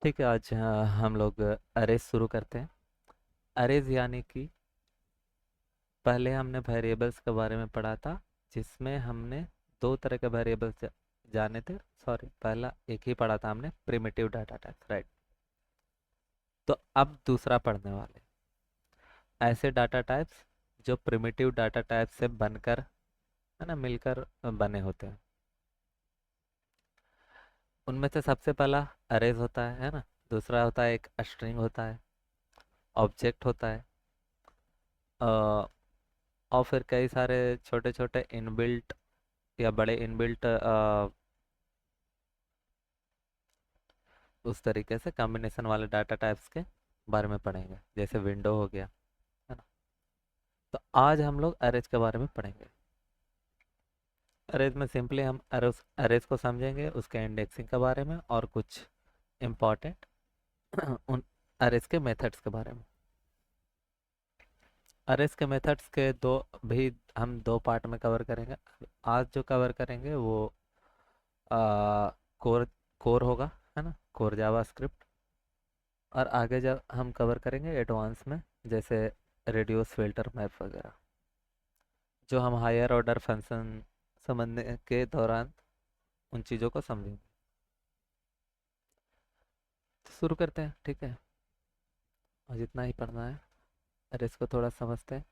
ठीक है। आज हम लोग अरेज शुरू करते हैं। अरेज यानी कि पहले हमने वेरिएबल्स के बारे में पढ़ा था, जिसमें हमने दो तरह के वेरिएबल्स जाने थे। सॉरी, पहला एक ही पढ़ा था हमने, प्रिमिटिव डाटा टाइप्स, राइट। तो अब दूसरा पढ़ने वाले ऐसे डाटा टाइप्स जो प्रिमिटिव डाटा टाइप्स से बनकर, है ना, मिलकर बने होते हैं। उनमें से सबसे पहला अरेज होता है ना। दूसरा होता है एक स्ट्रिंग होता है, ऑब्जेक्ट होता है, और फिर कई सारे छोटे छोटे इनबिल्ट या बड़े इनबिल्ट उस तरीके से कॉम्बिनेशन वाले डाटा टाइप्स के बारे में पढ़ेंगे, जैसे विंडो हो गया, है ना। तो आज हम लोग अरेज के बारे में पढ़ेंगे। अरेज में सिंपली हम अरेज अरेज को समझेंगे, उसके इंडेक्सिंग के बारे में और कुछ इम्पॉर्टेंट उन अरेज के मेथड्स के बारे में। अरेज के मेथड्स के दो भी हम दो पार्ट में कवर करेंगे। आज जो कवर करेंगे वो कोर कोर होगा, है ना, कोर जावास्क्रिप्ट। और आगे जब हम कवर करेंगे एडवांस में, जैसे रेडियस, फिल्टर, मैप वगैरह, जो हम हायर ऑर्डर फंक्शन समझने के दौरान उन चीज़ों को समझेंगे। तो शुरू करते हैं, ठीक है। और जितना ही पढ़ना है, अरे इसको थोड़ा समझते हैं।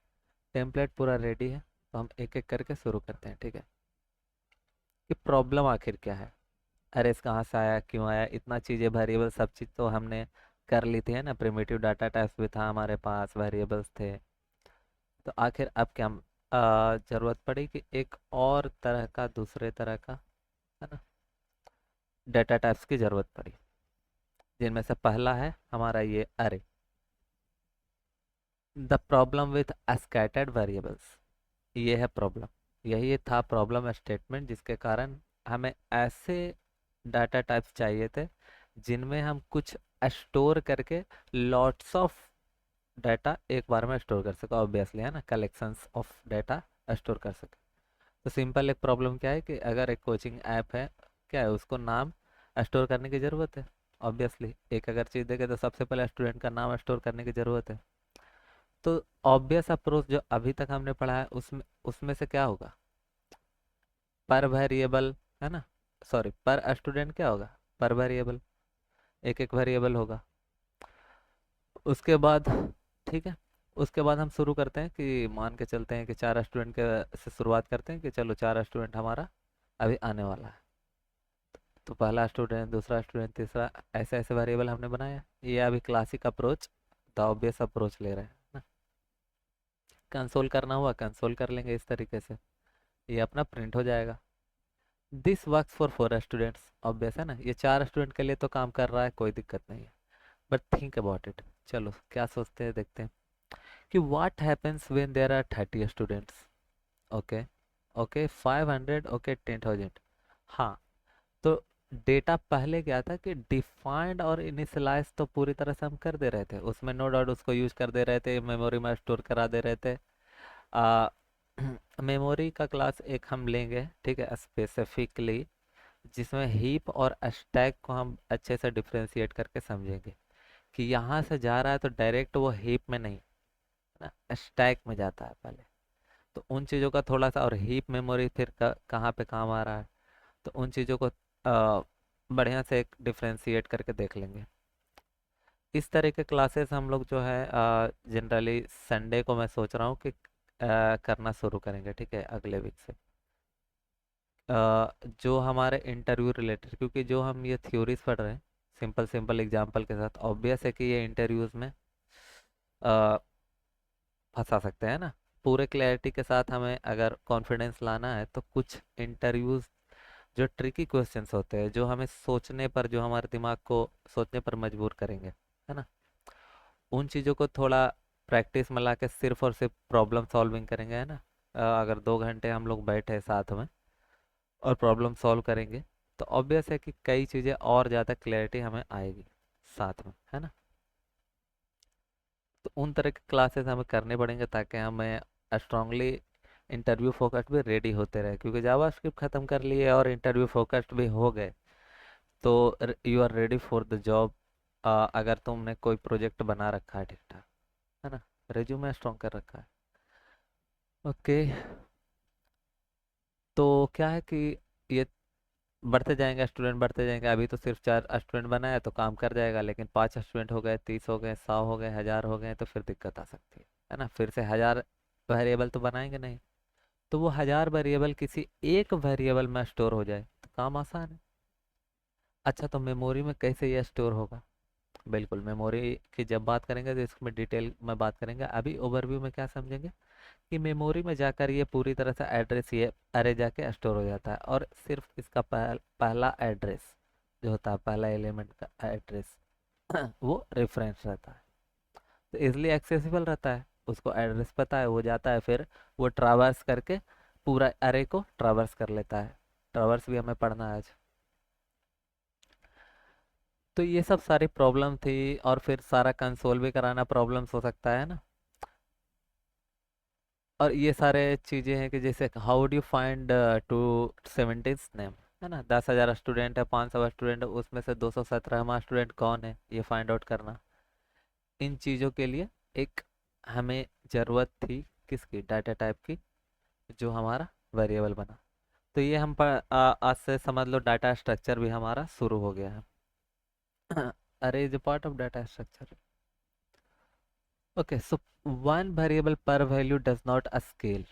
टेम्पलेट पूरा रेडी है, तो हम एक एक करके शुरू करते हैं, ठीक है। कि प्रॉब्लम आखिर क्या है, अरेस कहाँ से आया, क्यों आया, इतना चीज़ें, वेरिएबल, सब चीज़ तो हमने कर ली थी, है ना। प्रिमिटिव डाटा टाइप्स भी था हमारे पास, वेरिएबल्स थे। तो आखिर अब क्या ज़रूरत पड़ी कि एक और तरह का, दूसरे तरह का, है ना, डाटा टाइप्स की ज़रूरत पड़ी, जिनमें से पहला है हमारा ये अरे। The problem with scattered variables, ये है प्रॉब्लम। यही था प्रॉब्लम स्टेटमेंट, जिसके कारण हमें ऐसे डाटा टाइप्स चाहिए थे जिनमें हम कुछ स्टोर करके लॉट्स ऑफ डाटा एक बार में स्टोर कर सके, ऑब्वियसली, है ना, कलेक्शंस ऑफ डाटा स्टोर कर सके। तो सिंपल एक प्रॉब्लम क्या है कि अगर एक कोचिंग ऐप है, क्या है, उसको नाम स्टोर करने की ज़रूरत है। ऑब्वियसली एक अगर चीज़ देखे तो सबसे पहले स्टूडेंट का नाम स्टोर करने की ज़रूरत है। तो ऑब्वियस अप्रोच जो अभी तक हमने पढ़ा है, उसमें उसमें से क्या होगा, पर वेरिएबल, है ना, सॉरी, पर स्टूडेंट क्या होगा, पर वेरिएबल, एक एक वेरिएबल होगा। उसके बाद, ठीक है, उसके बाद हम शुरू करते हैं कि मान के चलते हैं कि चार स्टूडेंट के से शुरुआत करते हैं कि चलो चार स्टूडेंट हमारा अभी आने वाला है। तो पहला स्टूडेंट, दूसरा स्टूडेंट, तीसरा, ऐसे ऐसे वेरिएबल हमने बनाया। ये अभी classic approach, the obvious approach ले रहे हैं ना। कंसोल करना हुआ, कंसोल कर लेंगे इस तरीके से, ये अपना प्रिंट हो जाएगा। This works for four students, obvious है ना, ये चार स्टूडेंट के लिए तो काम कर रहा है, कोई दिक्कत नहीं है। बट थिंक अबाउट इट, चलो क्या सोचते हैं, देखते हैं कि what happens when there are 30 students. Okay, okay, 500, okay, 10,000। हाँ, तो डेटा पहले क्या था कि डिफाइंड और इनिशियलाइज तो पूरी तरह से हम कर दे रहे थे, उसमें नो डाउट उसको यूज कर दे रहे थे, मेमोरी में स्टोर करा दे रहे थे। मेमोरी का क्लास एक हम लेंगे, ठीक है, स्पेसिफिकली, जिसमें हीप और स्टैक को हम अच्छे से डिफ्रेंशिएट करके समझेंगे कि यहाँ से जा रहा है तो डायरेक्ट वो हीप में नहीं, ना, स्टैक में जाता है पहले। तो उन चीज़ों का थोड़ा सा, और हीप मेमोरी फिर कहाँ पे काम आ रहा है, तो उन चीज़ों को बढ़िया से एक डिफ्रेंशिएट करके देख लेंगे। इस तरह के क्लासेस हम लोग जो है जनरली संडे को मैं सोच रहा हूँ कि करना शुरू करेंगे, ठीक है, अगले वीक से। जो हमारे इंटरव्यू रिलेटेड, क्योंकि जो हम ये थ्योरीज पढ़ रहे हैं सिंपल सिंपल एग्जांपल के साथ, ऑब्वियस है कि ये इंटरव्यूज में अ, फंसा सकते हैं ना। पूरे क्लैरिटी के साथ हमें अगर कॉन्फिडेंस लाना है तो कुछ इंटरव्यूज जो ट्रिकी क्वेश्चंस होते हैं, जो हमें सोचने पर, जो हमारे दिमाग को सोचने पर मजबूर करेंगे, है ना, उन चीज़ों को थोड़ा प्रैक्टिस में ला के सिर्फ और सिर्फ प्रॉब्लम सॉल्विंग करेंगे, है ना। अगर 2 घंटे हम लोग बैठे साथ में और प्रॉब्लम सॉल्व करेंगे, तो ऑब्वियस है कि कई चीज़ें और ज़्यादा क्लैरिटी हमें आएगी साथ में, है ना। तो उन तरह के क्लासेस हमें करने पड़ेंगे ताकि हमें स्ट्रांगली इंटरव्यू फोकस्ड भी रेडी होते रहे, क्योंकि जावास्क्रिप्ट ख़त्म कर लिए और इंटरव्यू फोकस्ड भी हो गए, तो you are ready for the job, अगर तुमने कोई प्रोजेक्ट बना रखा है ठीक ठाक, है ना, रिज्यूमे स्ट्रॉन्ग कर रखा है, ओके, तो क्या है कि ये बढ़ते जाएंगे, स्टूडेंट बढ़ते जाएंगे। अभी तो सिर्फ 4 स्टूडेंट बनाए तो काम कर जाएगा, लेकिन 5 स्टूडेंट हो गए, 30 हो गए, 100 हो गए, 1000 हो गए, तो फिर दिक्कत आ सकती है ना। फिर से 1000 वेरिएबल तो बनाएंगे नहीं। तो वो 1000 वेरिएबल किसी एक वेरिएबल में स्टोर हो जाए तो काम आसान है। अच्छा, तो मेमोरी में कैसे ये स्टोर होगा? बिल्कुल, मेमोरी की जब बात करेंगे तो इसमें डिटेल में बात करेंगे। अभी ओवरव्यू में क्या समझेंगे कि मेमोरी में जाकर ये पूरी तरह से एड्रेस ये अरे जाके स्टोर हो जाता है, और सिर्फ इसका पहला एड्रेस जो होता है, पहला एलिमेंट का एड्रेस वो रेफरेंस रहता है, तो इसलिए एक्सेसिबल रहता है। उसको एड्रेस पता है, वो जाता है, फिर वो ट्रावर्स करके पूरा अरे को ट्रावर्स कर लेता है। ट्रावर्स भी हमें पढ़ना है आज। तो ये सब सारी प्रॉब्लम थी, और फिर सारा कंसोल भी कराना प्रॉब्लम्स हो सकता है ना। और ये सारे चीज़ें हैं कि जैसे how do you find 270 name, है ना, 10,000 स्टूडेंट है, 500 स्टूडेंट है, उसमें से 217वां स्टूडेंट कौन है ये फाइंड आउट करना। इन चीज़ों के लिए एक हमें ज़रूरत थी किसकी, डाटा टाइप की, जो हमारा वेरिएबल बना। तो ये हम आज से समझ लो डाटा स्ट्रक्चर भी हमारा शुरू हो गया है। अरे is part of data structure. Okay, so one variable per value does not a scale.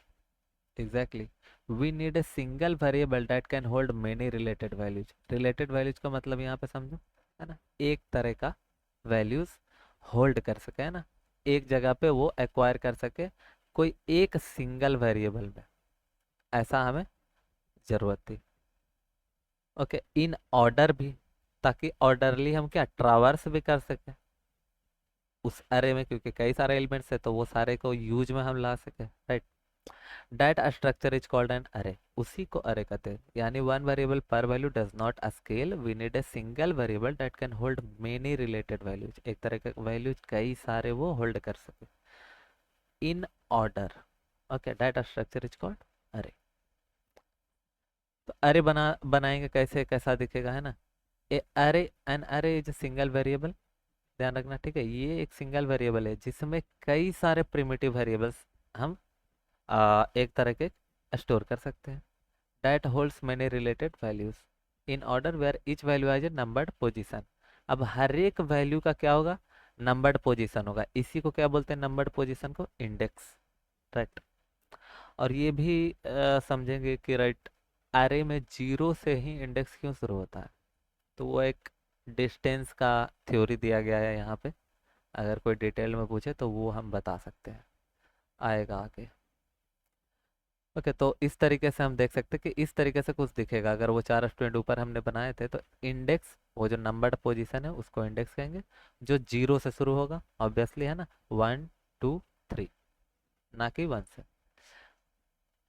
Exactly. We need a single variable that can hold many related values. Related values का मतलब यहाँ पे समझो, है ना, एक तरह का values hold कर सके, है ना, एक जगह पे वो acquire कर सके कोई एक सिंगल वेरिएबल में, ऐसा हमें जरूरत थी। ओके, इन ऑर्डर भी, ताकि ऑर्डरली हम क्या ट्रावर्स भी कर सके उस अरे में, क्योंकि कई सारे एलिमेंट्स है तो वो सारे को यूज में हम ला सके, right. That structure is called an array, उसी को अरे कहते हैं। यानी वन वेरिएबल पर value does not a scale, we need a single variable that can hold many related values, एक तरह के वैल्यूज कई सारे वो होल्ड कर सके in order. Okay, that structure is called अरे। तो अरे बनाएंगे कैसे, कैसा दिखेगा, है ना। ए अरे, एन अरे इज सिंगल वेरिएबल, ध्यान रखना, ठीक है, ये एक सिंगल वेरिएबल है जिसमें कई सारे प्रिमिटिव वेरिएबल्स हम एक तरह के स्टोर कर सकते हैं। that holds many related values in order where each value has a numbered position। अब हर एक वैल्यू का क्या होगा, नंबर्ड पोजीशन होगा। इसी को क्या बोलते हैं, नंबर्ड पोजीशन को इंडेक्स, राइट। और ये भी समझेंगे कि राइट, एरे में जीरो से ही इंडेक्स क्यों शुरू होता है, तो वो एक डिस्टेंस का थ्योरी दिया गया है यहाँ पे। अगर कोई डिटेल में पूछे तो वो हम बता सकते हैं, आएगा आगे। ओके, तो इस तरीके से हम देख सकते हैं कि इस तरीके से कुछ दिखेगा। अगर वो 4 स्टूडेंट ऊपर हमने बनाए थे तो इंडेक्स, वो जो नंबर्ड पोजीशन है उसको इंडेक्स कहेंगे, जो जीरो से शुरू होगा ऑब्वियसली, है ना, 1 2 3, ना कि 1 से।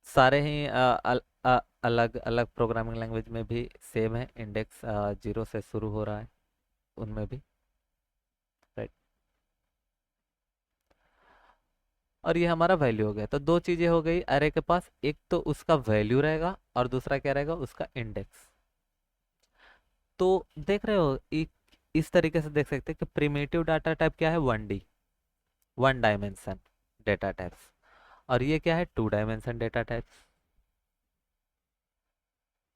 सारे ही अलग अलग प्रोग्रामिंग लैंग्वेज में भी सेम है, इंडेक्स जीरो से शुरू हो रहा है उनमें भी, राइट। और ये हमारा वैल्यू हो गया। तो दो चीजें हो गई अरे के पास, एक तो उसका वैल्यू रहेगा और दूसरा क्या रहेगा, उसका इंडेक्स। तो देख रहे हो, इस तरीके से देख सकते हैं कि प्रिमिटिव डाटा टाइप क्या है, 1D, 1 डायमेंशन डेटा टाइप्स, और ये क्या है, 2 डायमेंशन डेटा टाइप्स।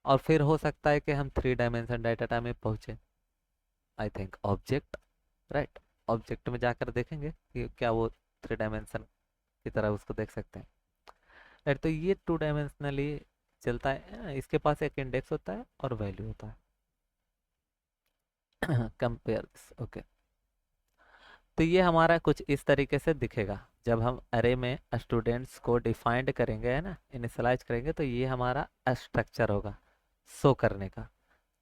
और फिर हो सकता है कि हम 3 डायमेंशन डेटा टाइप में पहुंचे, I think object, right. Object में जाकर देखेंगे कि क्या वो 3 डायमेंशन की तरह उसको देख सकते हैं, राइट। तो ये 2 डायमेंशनली चलता है, इसके पास एक इंडेक्स होता है और वैल्यू होता है। Compare, okay. तो ये हमारा कुछ इस तरीके से दिखेगा जब हम अरे में स्टूडेंट्स को डिफाइंड करेंगे, है ना, इनिशियलाइज करेंगे, तो ये हमारा स्ट्रक्चर होगा शो करने का।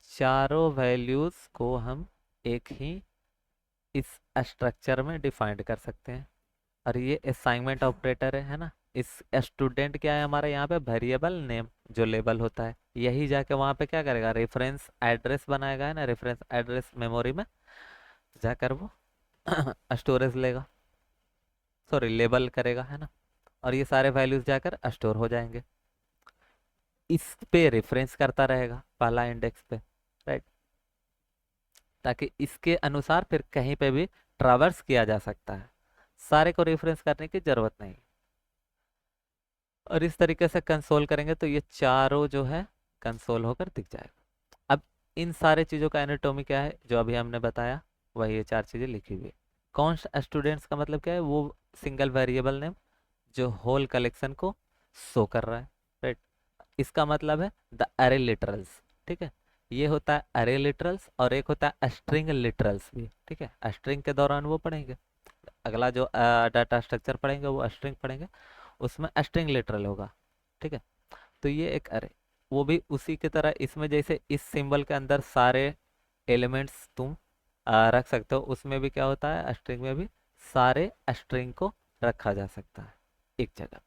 चारों वैल्यूज को हम एक ही इस स्ट्रक्चर में डिफाइंड कर सकते हैं। और ये असाइनमेंट ऑपरेटर है ना। इस स्टूडेंट क्या है हमारा यहाँ पे, वेरिएबल नेम जो लेबल होता है, यही जाके वहाँ पे क्या करेगा, रेफरेंस एड्रेस बनाएगा, है ना, रेफरेंस एड्रेस मेमोरी में जाकर वो स्टोरेज लेगा, सॉरी लेबल करेगा, है ना। और ये सारे वैल्यूज जाकर स्टोर हो जाएंगे, इस पे रेफरेंस करता रहेगा पहला इंडेक्स पे, राइट। ताकि इसके अनुसार फिर कहीं पे भी ट्रैवर्स किया जा सकता है, सारे को रेफरेंस करने की जरूरत नहीं। और इस तरीके से कंसोल करेंगे तो ये चारों जो है कंसोल होकर दिख जाएगा। अब इन सारे चीज़ों का एनाटॉमी क्या है जो अभी हमने बताया, वही ये चार चीज़ें लिखी हुई है। कॉन्स्ट स्टूडेंट्स का मतलब क्या है, वो सिंगल वेरिएबल नेम जो होल कलेक्शन को शो कर रहा है, राइट। इसका मतलब है द अरे लिटरल्स, ठीक है। ये होता है अरे लिटरल्स और एक होता है स्ट्रिंग लिटरल्स भी, ठीक है। स्ट्रिंग के दौरान वो पढ़ेंगे, अगला जो डाटा स्ट्रक्चर पढ़ेंगे वो स्ट्रिंग पढ़ेंगे, उसमें स्ट्रिंग लिटरल होगा, ठीक है। तो ये एक अरे, वो भी उसी की तरह इसमें जैसे इस सिंबल के अंदर सारे एलिमेंट्स तुम रख सकते हो, उसमें भी क्या होता है, स्ट्रिंग में भी सारे स्ट्रिंग को रखा जा सकता है एक जगह।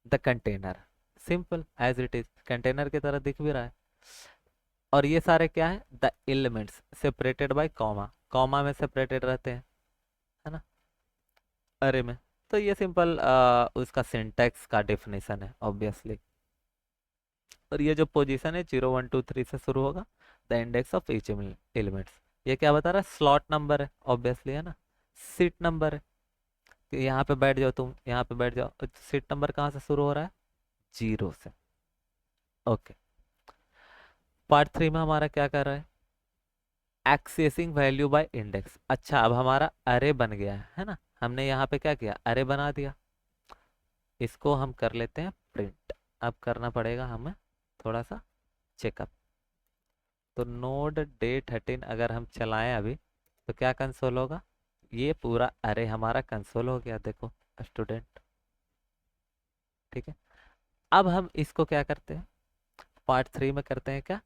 The container, simple as it is container की तरह दिख भी रहा है। और ये सारे क्या है, the elements separated by comma, comma में सेपरेटेड रहते हैं, है ना, अरे में। तो ये सिंपल उसका सिंटैक्स का डेफिनेशन है ऑब्वियसली। और ये जो पोजीशन है 0 1 2 3 से शुरू होगा, the index of each elements, ये क्या बता रहा है, स्लॉट नंबर है ऑब्वियसली, है ना, सीट नंबर है कि यहाँ पे बैठ जाओ तुम, यहाँ पे बैठ जाओ, सीट नंबर कहाँ से शुरू हो रहा है, 0 से। ओके, पार्ट 3 में हमारा क्या कर रहा है, एक्सेसिंग वैल्यू बाय इंडेक्स। अच्छा, अब हमारा अरे बन गया है ना, हमने यहाँ पे क्या किया, अरे बना दिया, इसको हम कर लेते हैं प्रिंट। अब करना पड़ेगा हमें थोड़ा सा चेकअप। तो नोड डे 13 अगर हम चलाएं अभी, तो क्या कंसोल होगा, ये पूरा अरे हमारा कंसोल हो गया, देखो स्टूडेंट, ठीक है। अब हम इसको क्या करते हैं, पार्ट 3 में करते हैं क्या,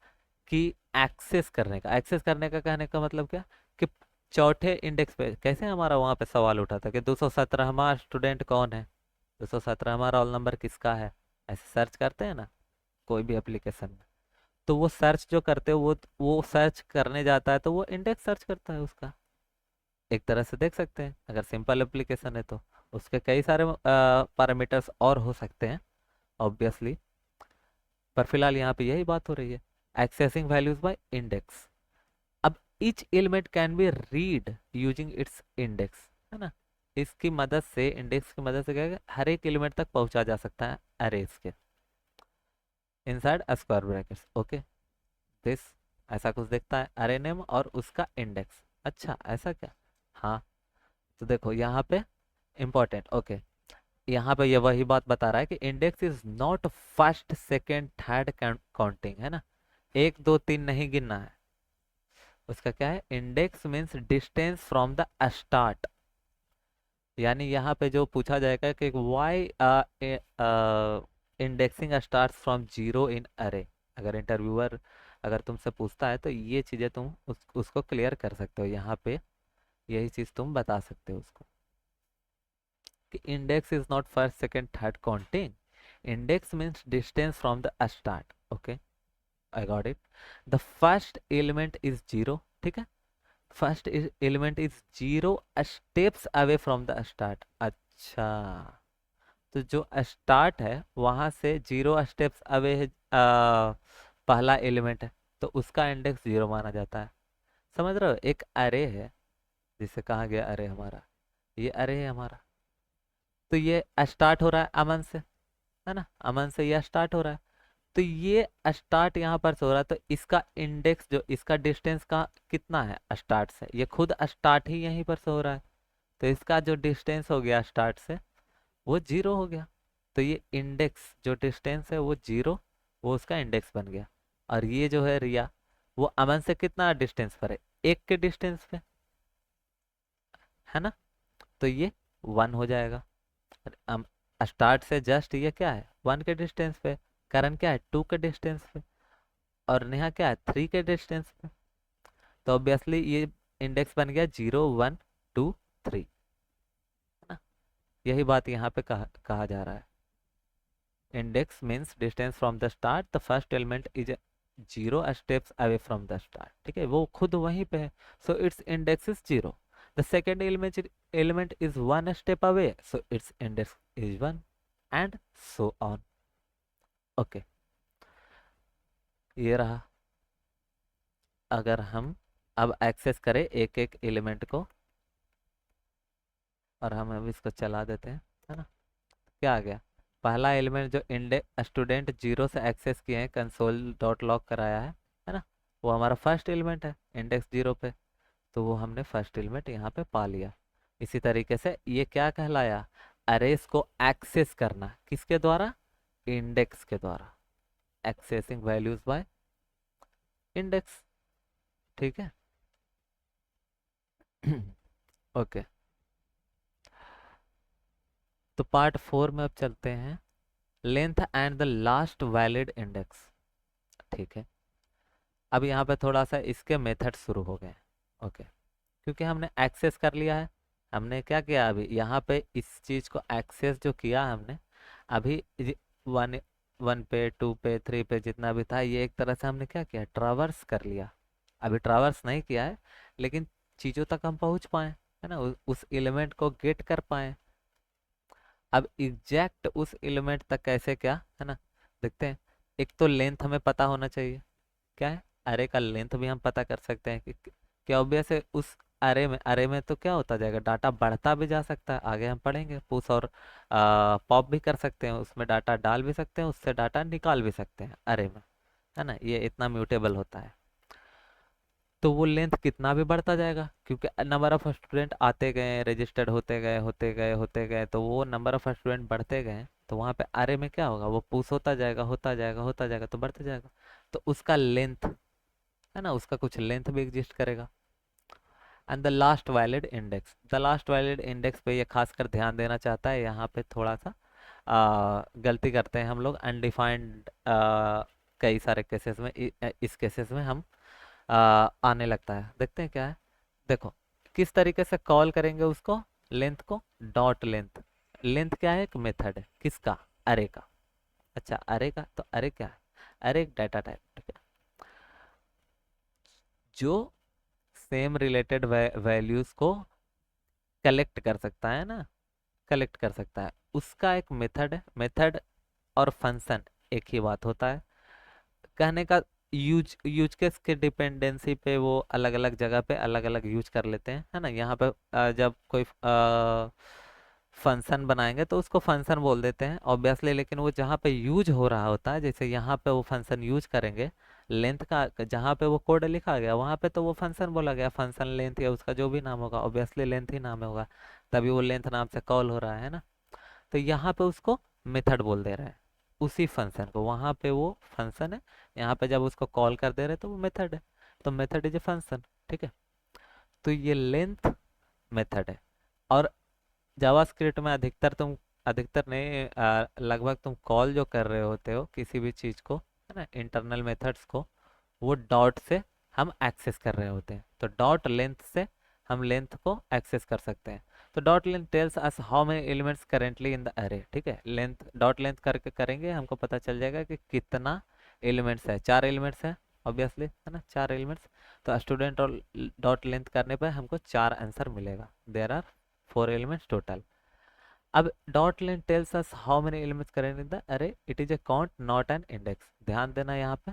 कि एक्सेस करने का, एक्सेस करने का कहने का मतलब क्या, कि चौथे इंडेक्स पे कैसे हमारा वहां पे सवाल उठा था कि 217वां स्टूडेंट कौन है, 217वां रोल नंबर किसका है, ऐसे सर्च करते हैं ना कोई भी एप्लीकेशन में। तो वो सर्च जो करते हो वो सर्च करने जाता है तो वो इंडेक्स सर्च करता है उसका, एक तरह से देख सकते हैं। अगर सिंपल एप्लीकेशन है तो उसके कई सारे पैरामीटर्स और हो सकते हैं ऑब्वियसली, पर फिलहाल यहाँ पे यही बात हो रही है, एक्सेसिंग वैल्यूज बाय इंडेक्स। अब each element can be read using its index, है ना, इसकी मदद से, इंडेक्स की मदद से क्या है, हर एक एलिमेंट तक पहुंचा जा सकता है अरेज के inside square brackets. Okay, this ऐसा कुछ दिखता है अरे नेम और उसका इंडेक्स। अच्छा ऐसा क्या, हाँ। तो देखो यहाँ पे इंपॉर्टेंट, ओके, यहाँ पे ये वही बात बता रहा है कि index is not first second third counting, है ना, 1 2 3 नहीं गिनना है, उसका क्या है, index means distance from the start. यानी यहाँ पे जो पूछा जाएगा कि वाई इंडेक्सिंग स्टार्ट फ्रॉम 0 इन अरे, अगर इंटरव्यूअर अगर तुमसे पूछता है तो ये चीज़ें तुम उसको क्लियर कर सकते हो, यहाँ पे यही चीज़ तुम बता सकते हो उसको कि index is not first second third counting, index means distance from the start. Okay, I got it. The first element is 0, ठीक है, first element is 0 steps away from the start. अच्छा, तो जो स्टार्ट है वहां से 0 स्टेप्स अवे है, पहला एलिमेंट है, तो उसका इंडेक्स 0 माना जाता है। समझ रहे हो, एक अरे है जिसे कहा गया अरे, हमारा ये अरे है हमारा, तो ये स्टार्ट हो रहा है अमन से, है ना, अमन से ये स्टार्ट हो रहा है, तो ये स्टार्ट यहाँ पर से हो रहा है, तो इसका इंडेक्स जो इसका डिस्टेंस का कितना है स्टार्ट से, ये खुद स्टार्ट ही यहीं पर से हो रहा है, तो इसका जो डिस्टेंस हो गया स्टार्ट से वो 0 हो गया, तो ये इंडेक्स जो डिस्टेंस है वो 0, वो उसका इंडेक्स बन गया। और ये जो है रिया, वो अमन से कितना डिस्टेंस पर है, 1 के डिस्टेंस पे, है ना, तो ये 1 हो जाएगा। स्टार्ट से जस्ट ये क्या है, 1 के डिस्टेंस पे, करण क्या है, 2 के डिस्टेंस पे, और नेहा क्या है, 3 के डिस्टेंस पे, तो ऑब्वियसली ये इंडेक्स बन गया 0 1 2 3, है ना। यही बात यहाँ पे कहा जा रहा है, index means distance from the start, the first element is 0 steps away from the start, ठीक है, वो खुद वहीं पे है, so it's index is 0। The second element is 1 step away, so it's index is 1, and so on. Okay, ये रहा। अगर हम अब एक्सेस करें एक एक एलिमेंट को, और हम अभी इसको चला देते हैं, है ना। क्या आ गया, पहला एलिमेंट जो इंडेक्स स्टूडेंट 0 से एक्सेस किए हैं, कंसोल डॉट लॉग कराया है ना, वो हमारा फर्स्ट एलिमेंट है इंडेक्स 0 पे, तो वो हमने फर्स्ट एलिमेंट यहाँ पे पा लिया। इसी तरीके से ये क्या कहलाया, अरेज को एक्सेस करना, किसके द्वारा, इंडेक्स के द्वारा, एक्सेसिंग वैल्यूज बाय इंडेक्स, ठीक है। ओके, तो पार्ट 4 में अब चलते हैं, length and the last valid index, ठीक है। अब यहाँ पे थोड़ा सा इसके मेथड शुरू हो गए, ओके, क्योंकि हमने एक्सेस कर लिया है। हमने क्या किया, अभी यहाँ पे इस चीज़ को एक्सेस जो किया हमने, अभी वन वन पे, टू पे, थ्री पे, जितना भी था, ये एक तरह से हमने क्या किया, ट्रावर्स कर लिया। अभी ट्रावर्स नहीं किया है, लेकिन चीज़ों तक हम पहुँच पाए, है ना, उस एलिमेंट को गेट कर पाए। अब एग्जैक्ट उस एलिमेंट तक कैसे, क्या है ना, देखते हैं। एक तो लेंथ हमें पता होना चाहिए, क्या है, अरे का लेंथ भी हम पता कर सकते हैं कि क्या, ऑब्वियस है, उस अरे में तो क्या होता जाएगा, डाटा बढ़ता भी जा सकता है, आगे हम पढ़ेंगे, पुश और पॉप भी कर सकते हैं, उसमें डाटा डाल भी सकते हैं, उससे डाटा निकाल भी सकते हैं अरे में, है ना, ये इतना म्यूटेबल होता है। तो वो लेंथ कितना भी बढ़ता जाएगा, क्योंकि नंबर ऑफ स्टूडेंट आते गए, रजिस्टर्ड होते गए, होते गए, होते गए, तो वो नंबर ऑफ स्टूडेंट बढ़ते गए, तो वहाँ पे अरे में क्या होगा, वो पुश होता जाएगा, होता जाएगा, होता जाएगा, तो बढ़ते जाएगा, तो उसका लेंथ, है ना, उसका कुछ लेंथ भी एग्जिस्ट करेगा। And the last valid index, the last valid index पे ये खासकर ध्यान देना चाहता है, यहाँ पे थोड़ा सा गलती करते हैं हम लोग, अनडिफाइंड कई सारे केसेस में, इस केसेस में हम आने लगता है, देखते हैं क्या है। देखो किस तरीके से कॉल करेंगे उसको, लेंथ को, डॉट लेंथ, लेंथ क्या है, एक मेथड है, किसका, अरे का। अच्छा अरे का, तो अरे क्या है, अरे एक डाटा टाइप, ठीक है, जो सेम रिलेटेड वैल्यूज को कलेक्ट कर सकता है ना, कलेक्ट कर सकता है, उसका एक मेथड है। मेथड और फंक्शन एक ही बात होता है, कहने का यूज यूज केस के डिपेंडेंसी पे वो अलग अलग जगह पे अलग अलग यूज कर लेते हैं, है ना। यहाँ पे जब कोई फंक्शन बनाएंगे तो उसको फंक्शन बोल देते हैं ऑब्वियसली, लेकिन वो जहाँ पे यूज हो रहा होता है, जैसे यहाँ पे वो फंक्शन यूज करेंगे, लेंथ का जहाँ पे वो कोड लिखा गया वहाँ पे तो वो फंक्शन बोला गया, फंक्शन लेंथ या उसका जो भी नाम होगा, ऑब्वियसली लेंथ ही नाम होगा, तभी वो लेंथ नाम से कॉल हो रहा है ना। तो यहाँ पे उसको मेथड बोल दे रहे हैं, उसी फंक्शन को, वहाँ पे वो फंक्शन है, यहाँ पे जब उसको कॉल कर दे रहे हैं तो वो मेथड है, तो मेथड इज ए फंक्शन, ठीक है। तो ये लेंथ मेथड है। और जावास्क्रिप्ट में अधिकतर नहीं, लगभग तुम कॉल जो कर रहे होते हो किसी भी चीज़ को, है ना, इंटरनल मेथड्स को, वो डॉट से हम एक्सेस कर रहे होते हैं, तो डॉट लेंथ से हम लेंथ को एक्सेस कर सकते हैं। तो dot length tells us how many elements currently in the अरे, ठीक है, लेंथ डॉट लेंथ करके करेंगे, हमको पता चल जाएगा कि कितना एलिमेंट्स है, 4 एलिमेंट्स है ऑब्वियसली, है ना, 4 एलिमेंट्स। तो स्टूडेंट और डॉट लेंथ करने पर हमको 4 आंसर मिलेगा, देयर आर 4 एलिमेंट्स टोटल। अब dot length tells us how many elements current in the array, it is a count not an index, ध्यान देना यहाँ पे,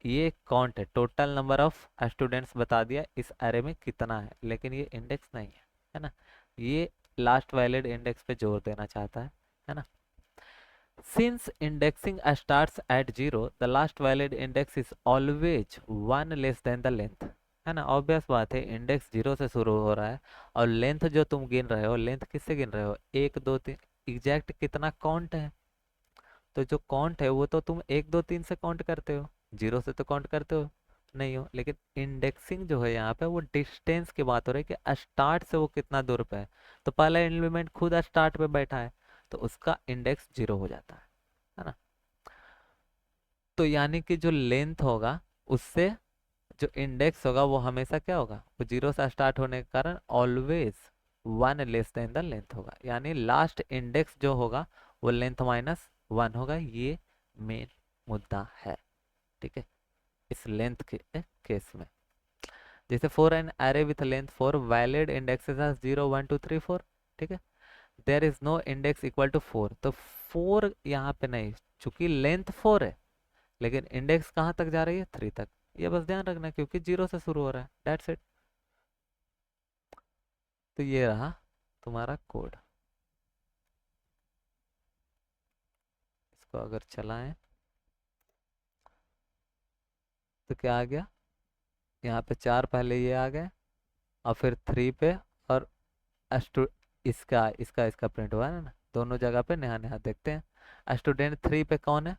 ये काउंट है, टोटल नंबर ऑफ स्टूडेंट्स बता दिया इस अरे में कितना है, लेकिन ये इंडेक्स नहीं है ना, ये लास्ट वैलिड इंडेक्स पे जोर देना चाहता है ना। Since indexing starts at 0, the last valid index is always one less than the length, है ना, ऑब्वियस बात है, इंडेक्स 0 से शुरू हो रहा है, और लेंथ जो तुम गिन रहे हो, लेंथ किससे गिन रहे हो, 1 2 3, एग्जैक्ट कितना काउंट है, तो जो काउंट है वो तो तुम 1 2 3 से काउंट करते हो, 0 से तो काउंट करते हो नहीं हो, लेकिन इंडेक्सिंग जो है यहाँ पे वो डिस्टेंस की बात हो रही है कि स्टार्ट से वो कितना दूर पे है, तो पहला एलिमेंट खुद स्टार्ट पे बैठा है, तो उसका इंडेक्स 0 हो जाता है ना। तो यानी कि जो लेंथ होगा उससे जो इंडेक्स होगा वो हमेशा क्या होगा, वो 0 से स्टार्ट होने के कारण always one less than the length होगा, यानी लास्ट इंडेक्स जो होगा वो लेंथ माइनस 1 होगा, ये मेन मुद्दा है, ठीक है, इस लेंथ के केस में। जैसे for an array with length 4 valid indexes are 0 1 2 3 4, ठीक है, there is no index equal to 4, तो 4 यहाँ पे नहीं, चूंकि लेंथ 4 है, लेकिन इंडेक्स कहाँ तक जा रही है, 3 तक, ये बस ध्यान रखना, क्योंकि 0 से शुरू हो रहा है, दैट्स इट। तो ये रहा तुम्हारा कोड। इसको अगर चलाएं तो क्या आ गया, यहाँ पे 4 पहले ये आ गए और फिर 3 पे, और स्टू इसका इसका इसका प्रिंट हुआ है ना, दोनों जगह पे नेहा नेहा। देखते हैं स्टूडेंट 3 पे कौन है,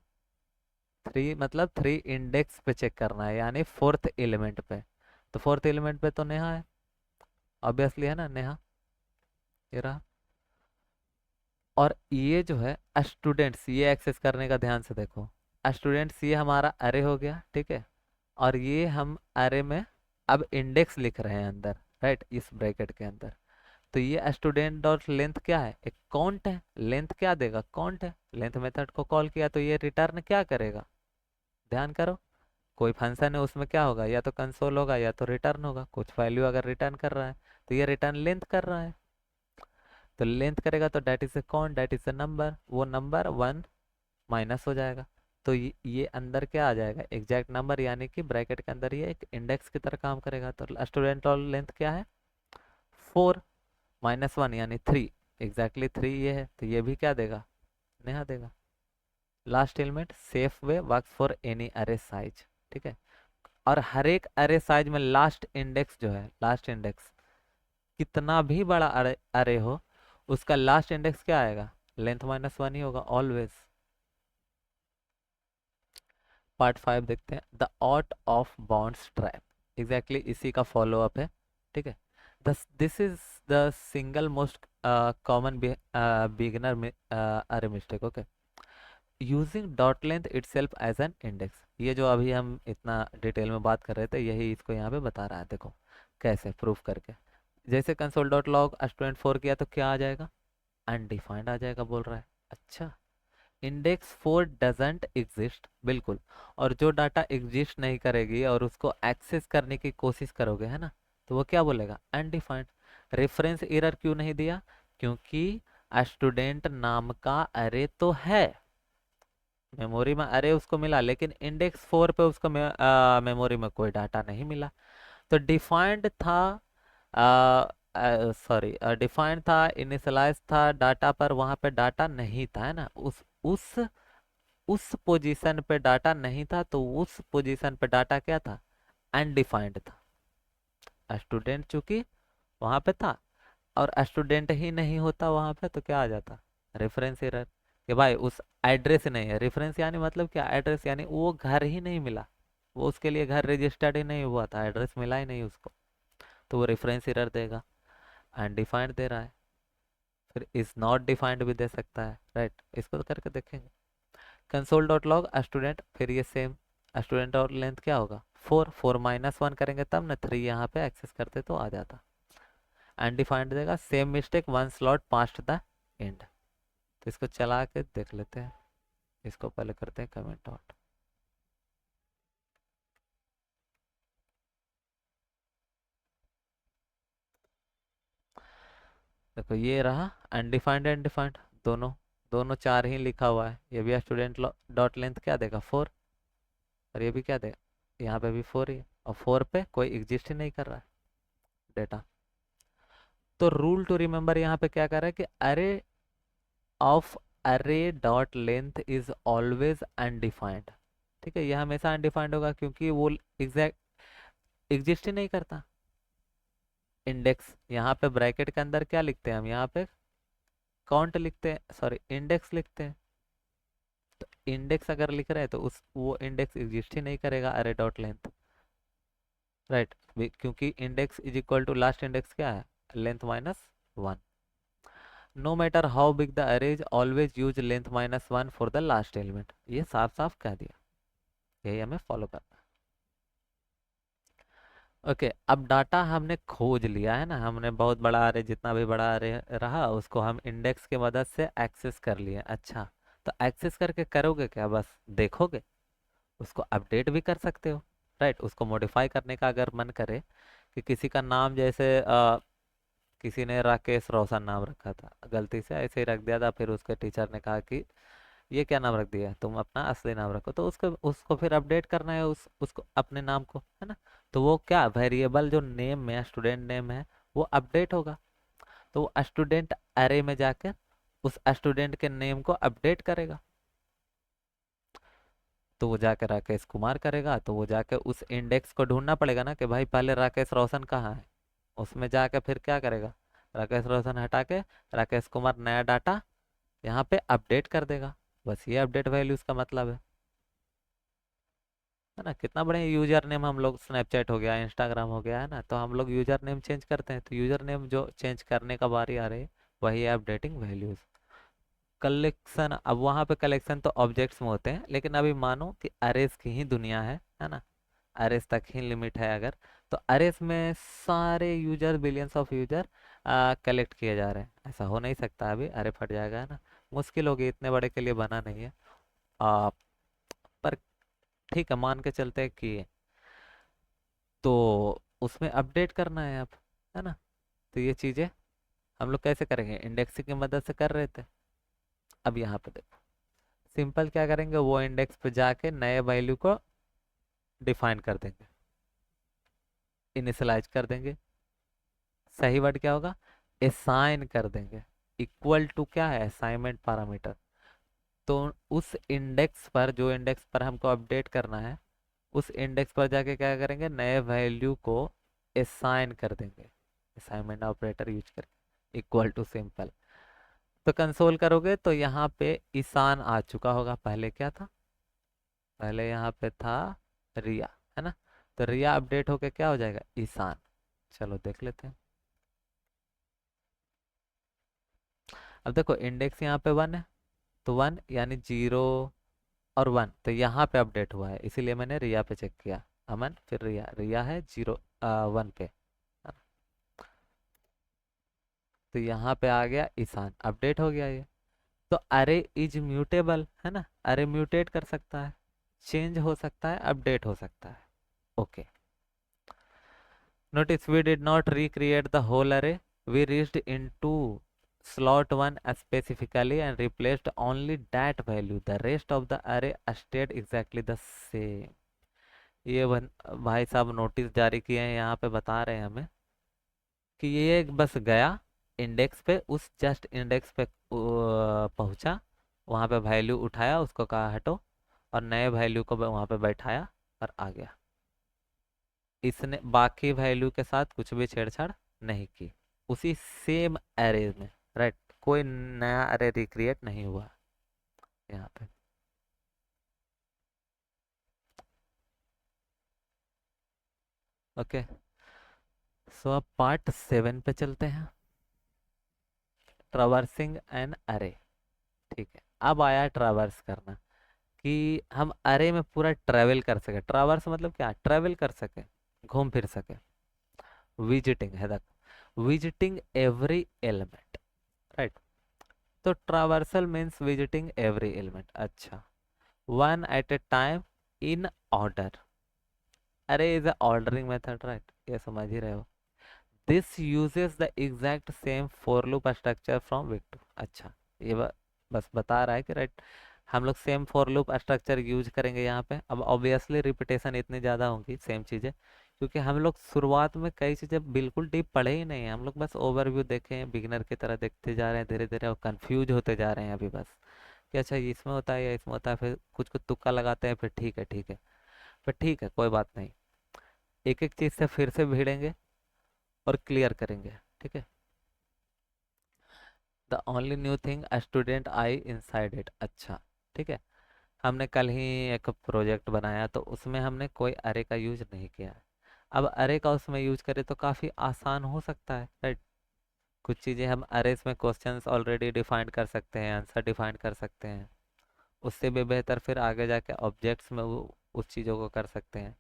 3 मतलब 3 इंडेक्स पे चेक करना है, यानी फोर्थ एलिमेंट पे। तो फोर्थ एलिमेंट पे तो नेहा है, ऑब्वियसली है ना नेहा, ये रहा। और ये जो है स्टूडेंट्स, ये एक्सेस करने का ध्यान से देखो, स्टूडेंट्स ये हमारा अरे हो गया, ठीक है। और ये हम अरे में अब इंडेक्स लिख रहे हैं अंदर, राइट, इस ब्रैकेट के अंदर। तो ये स्टूडेंट डॉट लेंथ क्या है, एक काउंट है। लेंथ क्या देगा, काउंट है। लेंथ मेथड को कॉल किया तो ये रिटर्न क्या करेगा, ध्यान करो, कोई फंक्शन है उसमें क्या होगा, या तो कंसोल होगा या तो रिटर्न होगा। कुछ वैल्यू अगर रिटर्न कर रहा है तो ये रिटर्न लेंथ कर रहा है। तो लेंथ करेगा तो that is a count, that is a number, वो नंबर 1 माइनस हो जाएगा। तो ये अंदर क्या आ जाएगा, एग्जैक्ट नंबर, यानी कि ब्रैकेट के अंदर ये एक इंडेक्स की तरह काम करेगा। तो स्टूडेंट और लेंथ क्या है, 4 माइनस 1 यानी 3, एग्जैक्टली 3 ये है। तो ये भी क्या देगा, नेहा देगा। Last element safe way works for any अरे साइज, ठीक है। और हर एक अरे साइज में लास्ट इंडेक्स जो है, लास्ट इंडेक्स कितना भी बड़ा अरे अरे हो, उसका लास्ट इंडेक्स क्या आएगा, लेंथ माइनस 1 ही होगा ऑलवेज। पार्ट 5 देखते हैं, the art of bounds trap, exactly इसी का फॉलो अप है, ठीक है। This is the single most common beginner array mistake, okay, using dot length itself as an index. ये जो अभी हम इतना डिटेल में बात कर रहे थे, यही इसको यहाँ पे बता रहा है। देखो कैसे प्रूफ करके, जैसे कंसोल डॉट लॉग स्टूडेंट 4 किया तो क्या आ जाएगा, अनडिफाइंड आ जाएगा, बोल रहा है। अच्छा, इंडेक्स 4 डजेंट एग्जिस्ट, बिल्कुल। और जो डाटा एग्जिस्ट नहीं करेगी और उसको एक्सेस करने की कोशिश करोगे, है ना, तो वो क्या बोलेगा, अनडिफाइंड। रेफरेंस एरर क्यों नहीं दिया, क्योंकि स्टूडेंट नाम का अरे तो है, मेमोरी में अरे उसको मिला, लेकिन इंडेक्स 4 पे उसको मेमोरी में कोई डाटा नहीं मिला। तो डिफाइंड था, सॉरी, डिफाइंड था, इनिशियलाइज था डाटा पर, वहां पे डाटा नहीं था, है ना, उस उस पोजीशन पे डाटा नहीं था, तो उस पोजीशन पे डाटा क्या था, अनडिफाइंड था। स्टूडेंट चूंकि वहां पे था, और स्टूडेंट ही नहीं होता वहां पे, तो क्या आ जाता, रेफरेंस एरर, कि भाई उस एड्रेस नहीं है। रेफरेंस यानी मतलब क्या, एड्रेस यानी वो घर ही नहीं मिला, वो उसके लिए घर रजिस्टर्ड ही नहीं हुआ था, एड्रेस मिला ही नहीं उसको, तो वो रेफरेंस एरर देगा। अनडिफाइंड दे रहा है, फिर इज नॉट डिफाइंड भी दे सकता है, राइट, इसको तो करके देखेंगे। कंसोल डॉट लॉग स्टूडेंट, फिर ये सेम, स्टूडेंट और लेंथ क्या होगा, 4 माइनस 1 करेंगे तब ना 3 यहाँ पे एक्सेस करते तो आ जाता। अनडिफाइंड देगा, same mistake 1 slot past the end. तो इसको चला के देख लेते हैं, इसको पहले करते हैं कमेंट आउट। देखो ये रहा अनडिफाइंड एंड डिफाइंड, दोनों दोनों 4 ही लिखा हुआ है। ये भी स्टूडेंट डॉट लेंथ क्या देगा, 4, और ये भी क्या देगा, यहाँ पे भी 4 ही है, और 4 पे कोई एग्जिस्ट ही नहीं कर रहा है डेटा। तो रूल टू रिमेंबर यहाँ पे क्या कर रहा है कि अरे ऑफ अरे dot length is always undefined, ठीक है। यह हमेशा अनडिफाइंड होगा क्योंकि वो एग्जैक्ट एग्जिस्ट ही नहीं करता। इंडेक्स यहाँ पे ब्रैकेट के अंदर क्या लिखते हैं हम, यहाँ पे काउंट लिखते हैं, सॉरी इंडेक्स लिखते हैं। तो इंडेक्स अगर लिख रहे हैं तो उस वो इंडेक्स एग्जिस्ट ही नहीं करेगा अरे डॉट लेंथ, राइट, क्योंकि index is equal to last index क्या है, length minus 1। No matter how big the array is always use length minus 1 for the last element, ये साफ साफ कह दिया, यही हमें फॉलो करना है। ओके, अब डाटा हमने खोज लिया है ना, हमने बहुत बड़ा अरे, जितना भी बड़ा अरे रहा उसको हम इंडेक्स की मदद से एक्सेस कर लिए। अच्छा, तो एक्सेस करके करोगे क्या, बस देखोगे, उसको अपडेट भी कर सकते हो, राइट। उसको मॉडिफाई करने का अगर मन करे कि किसी का नाम जैसे किसी ने राकेश रोशन नाम रखा था, गलती से ऐसे ही रख दिया था, फिर उसके टीचर ने कहा कि ये क्या नाम रख दिया है, तुम अपना असली नाम रखो, तो उसको उसको फिर अपडेट करना है उसको अपने नाम को, है ना। तो वो क्या वेरिएबल जो नेम में स्टूडेंट नेम है वो अपडेट होगा। तो वो स्टूडेंट अरे में जाकर उस स्टूडेंट के नेम को अपडेट करेगा। तो वो जाकर राकेश कुमार करेगा, तो वो जाकर उस इंडेक्स को ढूंढना पड़ेगा ना कि भाई पहले राकेश रोशन कहाँ है। उसमें जाकर फिर क्या करेगा, राकेश रोशन हटा के राकेश कुमार नया डाटा यहाँ पे अपडेट कर देगा। बस ये अपडेट वैल्यूज का मतलब है ना। कितना बड़े यूजर नेम, हम लोग स्नैपचैट हो गया, इंस्टाग्राम हो गया, है ना, तो हम लोग यूजर नेम चेंज करते हैं, तो यूजर नेम जो चेंज करने का बारी आ रही है वही है अपडेटिंग वैल्यूज। कलेक्शन, अब वहाँ पे कलेक्शन तो ऑब्जेक्ट्स में होते हैं, लेकिन अभी मानो कि अरेज की ही दुनिया है ना, अरेज तक ही लिमिट है अगर, तो अरेज में सारे user, billions of user collect किए जा रहे हैं। ऐसा हो नहीं सकता, अभी अरे फट जाएगा, है ना, मुश्किल होगी, इतने बड़े के लिए बना नहीं है। आ, पर ठीक है, मान के चलते हैं कि तो उसमें अपडेट करना है अब, है ना। तो ये चीज़ें हम लोग कैसे करेंगे, इंडेक्सिंग की मदद से कर रहे थे। अब यहाँ पे देखो, सिंपल क्या करेंगे, वो इंडेक्स पे जाके नए वैल्यू को डिफाइन कर देंगे, इनिशियलाइज कर देंगे। सही वर्ड क्या होगा, असाइन कर देंगे। इक्वल टू क्या है, असाइनमेंट पैरामीटर। तो उस इंडेक्स पर, जो इंडेक्स पर हमको अपडेट करना है, उस इंडेक्स पर जाके क्या करेंगे, नए वैल्यू को असाइन कर देंगे, असाइनमेंट ऑपरेटर यूज करके, इक्वल टू सिंपल। तो कंसोल करोगे तो यहाँ पे ईशान आ चुका होगा, पहले क्या था, पहले यहाँ पे था रिया, है ना, तो रिया अपडेट होके क्या हो जाएगा, ईशान। चलो देख लेते हैं। अब देखो इंडेक्स यहाँ पे 1 है, तो 1 यानी 0 और 1, तो यहाँ पे अपडेट हुआ है, इसीलिए मैंने रिया पे चेक किया। अमन फिर रिया, रिया है 1 पे, तो यहाँ पे आ गया ईशान, अपडेट हो गया ये। तो अरे इज म्यूटेबल, है ना, अरे म्यूटेट कर सकता है, चेंज हो सकता है, अपडेट हो सकता है। Okay, notice we did not recreate the whole array, we reached into slot 1 specifically and replaced only that value, the rest of the array stayed exactly the same। ये भाई साहब नोटिस जारी किए हैं, यहाँ पे बता रहे हैं हमें कि ये बस गया इंडेक्स पे, उस जस्ट इंडेक्स पे पहुंचा, वहां पे वैल्यू उठाया, उसको कहा हटो, और नए वैल्यू को वहां पे बैठाया और आ गया। इसने बाकी वैल्यू के साथ कुछ भी छेड़छाड़ नहीं की, उसी सेम एरे में, राइट, कोई नया एरे रिक्रिएट नहीं हुआ यहाँ पे। ओके, सो अब पार्ट 7 पे चलते हैं, ट्रावर्सिंग एन अरे। ठीक है, अब आया ट्रावर्स करना, कि हम अरे में पूरा ट्रेवल कर सके। ट्रावर्स मतलब क्या, ट्रेवल कर सके, घूम फिर सके। विजिटिंग है, देखो, विजिटिंग एवरी एलिमेंट, राइट। तो traversal means visiting every element, अच्छा, one at a time in order. Array is a ordering method, right, ये समझ ही रहे हो। This uses the exact same for loop structure from विक्टो। अच्छा, ये बस बता रहा है कि राइट, हम लोग same for loop structure use करेंगे यहाँ पे। अब ऑब्वियसली रिपीटेशन इतनी ज़्यादा होगी सेम चीज़ें, क्योंकि हम लोग शुरुआत में कई चीज़ें बिल्कुल डीप पढ़े ही नहीं है, हम लोग बस ओवरव्यू देखे हैं, बिगिनर की तरह देखते जा रहे हैं धीरे धीरे, और कंफ्यूज होते जा रहे हैं अभी बस, कि अच्छा ये इसमें होता है या इसमें होता है, फिर कुछ कुछ तुक्का लगाते हैं, फिर ठीक है ठीक है, फिर ठीक है, कोई बात नहीं, एक एक चीज़ से फिर से भिड़ेंगे और क्लियर करेंगे, ठीक है। The only new thing student I inside it, अच्छा, ठीक है। हमने कल ही एक प्रोजेक्ट बनाया, तो उसमें हमने कोई अरे का यूज नहीं किया है। अब अरे का उसमें यूज करें तो काफ़ी आसान हो सकता है, राइट। कुछ चीज़ें हम अरेज में क्वेश्चंस ऑलरेडी डिफाइन कर सकते हैं, आंसर डिफाइन कर सकते हैं, उससे भी बेहतर फिर आगे जाके ऑब्जेक्ट्स में वो उस चीज़ों को कर सकते हैं,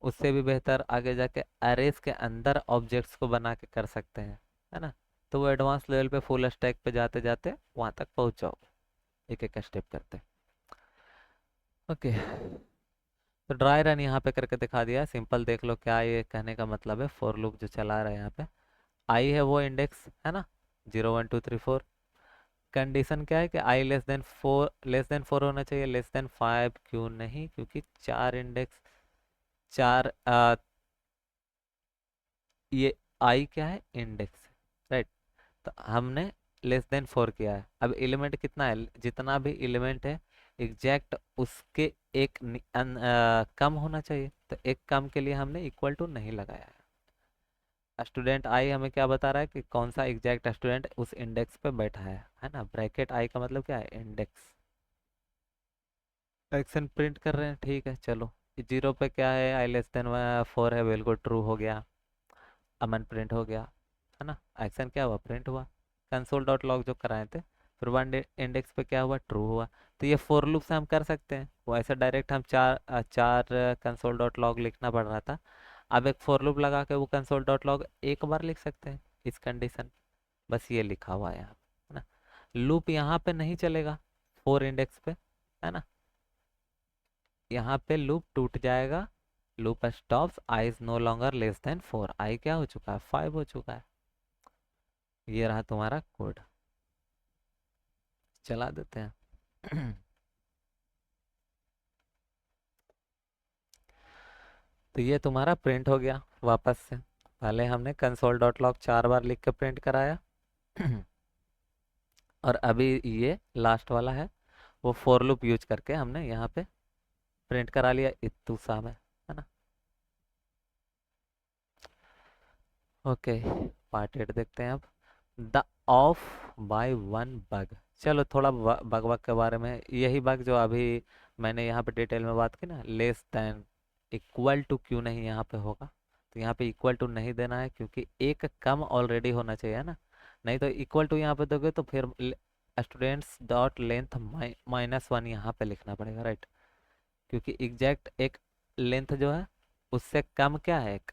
उससे भी बेहतर आगे जाके अरेज के अंदर ऑब्जेक्ट्स को बना के कर सकते हैं, है ना। तो वो एडवांस लेवल पे फुल स्टैक पे जाते जाते वहां तक पहुंच जाओगे, एक एक स्टेप करते। ओके, तो ड्राई रन यहाँ पे करके दिखा दिया, सिंपल देख लो क्या ये कहने का मतलब है। फॉर लूप जो चला रहा है यहाँ पे, आई है वो इंडेक्स, है ना, 0 1 2 3 4। कंडीशन क्या है कि आई लेस देन 4 होना चाहिए, लेस देन 5 क्यों नहीं, क्योंकि चार इंडेक्स, चार ये आई क्या है, इंडेक्स, राइट। तो हमने लेस देन 4 किया है। अब एलिमेंट कितना है, जितना भी एलिमेंट है एग्जैक्ट उसके एक कम होना चाहिए, तो एक कम के लिए हमने इक्वल टू नहीं लगाया है। स्टूडेंट आई हमें क्या बता रहा है कि कौन सा एग्जैक्ट स्टूडेंट उस इंडेक्स पे बैठा है ना। ब्रैकेट आई का मतलब क्या है, इंडेक्स। एक्शन प्रिंट कर रहे हैं, ठीक है चलो। 0 पे क्या है, आई लेस देन 4 है, बिल्कुल ट्रू हो गया, अमन प्रिंट हो गया, है ना। एक्शन क्या हुआ, प्रिंट हुआ। कंसोल डॉट लॉग जो कराए थे, फिर वन इंडेक्स पे क्या हुआ, ट्रू हुआ। तो ये फोर लूप से हम कर सकते हैं, वो ऐसा डायरेक्ट हम चार कंसोल डॉट लॉग लिखना पड़ रहा था। अब एक फोर लूप लगा के वो कंसोल डॉट लॉग एक बार लिख सकते हैं इस कंडीशन। बस ये लिखा हुआ है यहाँ पे, है ना। लूप यहाँ पे नहीं चलेगा फोर इंडेक्स पे, है ना। यहाँ पे लूप टूट जाएगा। Loop stops, I is no longer less than 4। I क्या हो चुका है, 5 हो चुका है। ये रहा तुम्हारा कोड, चला देते हैं। तो ये तुम्हारा प्रिंट हो गया वापस से। पहले हमने कंसोल डॉट लॉग 4 बार लिख के प्रिंट कराया। और अभी ये लास्ट वाला है, वो फोर लूप यूज करके हमने यहाँ पे प्रिंट करा लिया इतू सा में, है ना। ओके, पार्ट 8 देखते हैं अब। The of by one bug. चलो थोड़ा बग बग के बारे में, यही बग जो अभी मैंने यहाँ पे डिटेल में बात की ना, लेस देन इक्वल टू क्यों नहीं यहाँ पे होगा। तो यहाँ पे इक्वल टू नहीं देना है क्योंकि एक कम ऑलरेडी होना चाहिए ना। नहीं तो इक्वल टू यहाँ पे दोगे तो फिर स्टूडेंट्स डॉट लेंथ -1 यहाँ पे लिखना पड़ेगा, राइट। क्योंकि एग्जैक्ट एक लेंथ जो है उससे कम क्या है, एक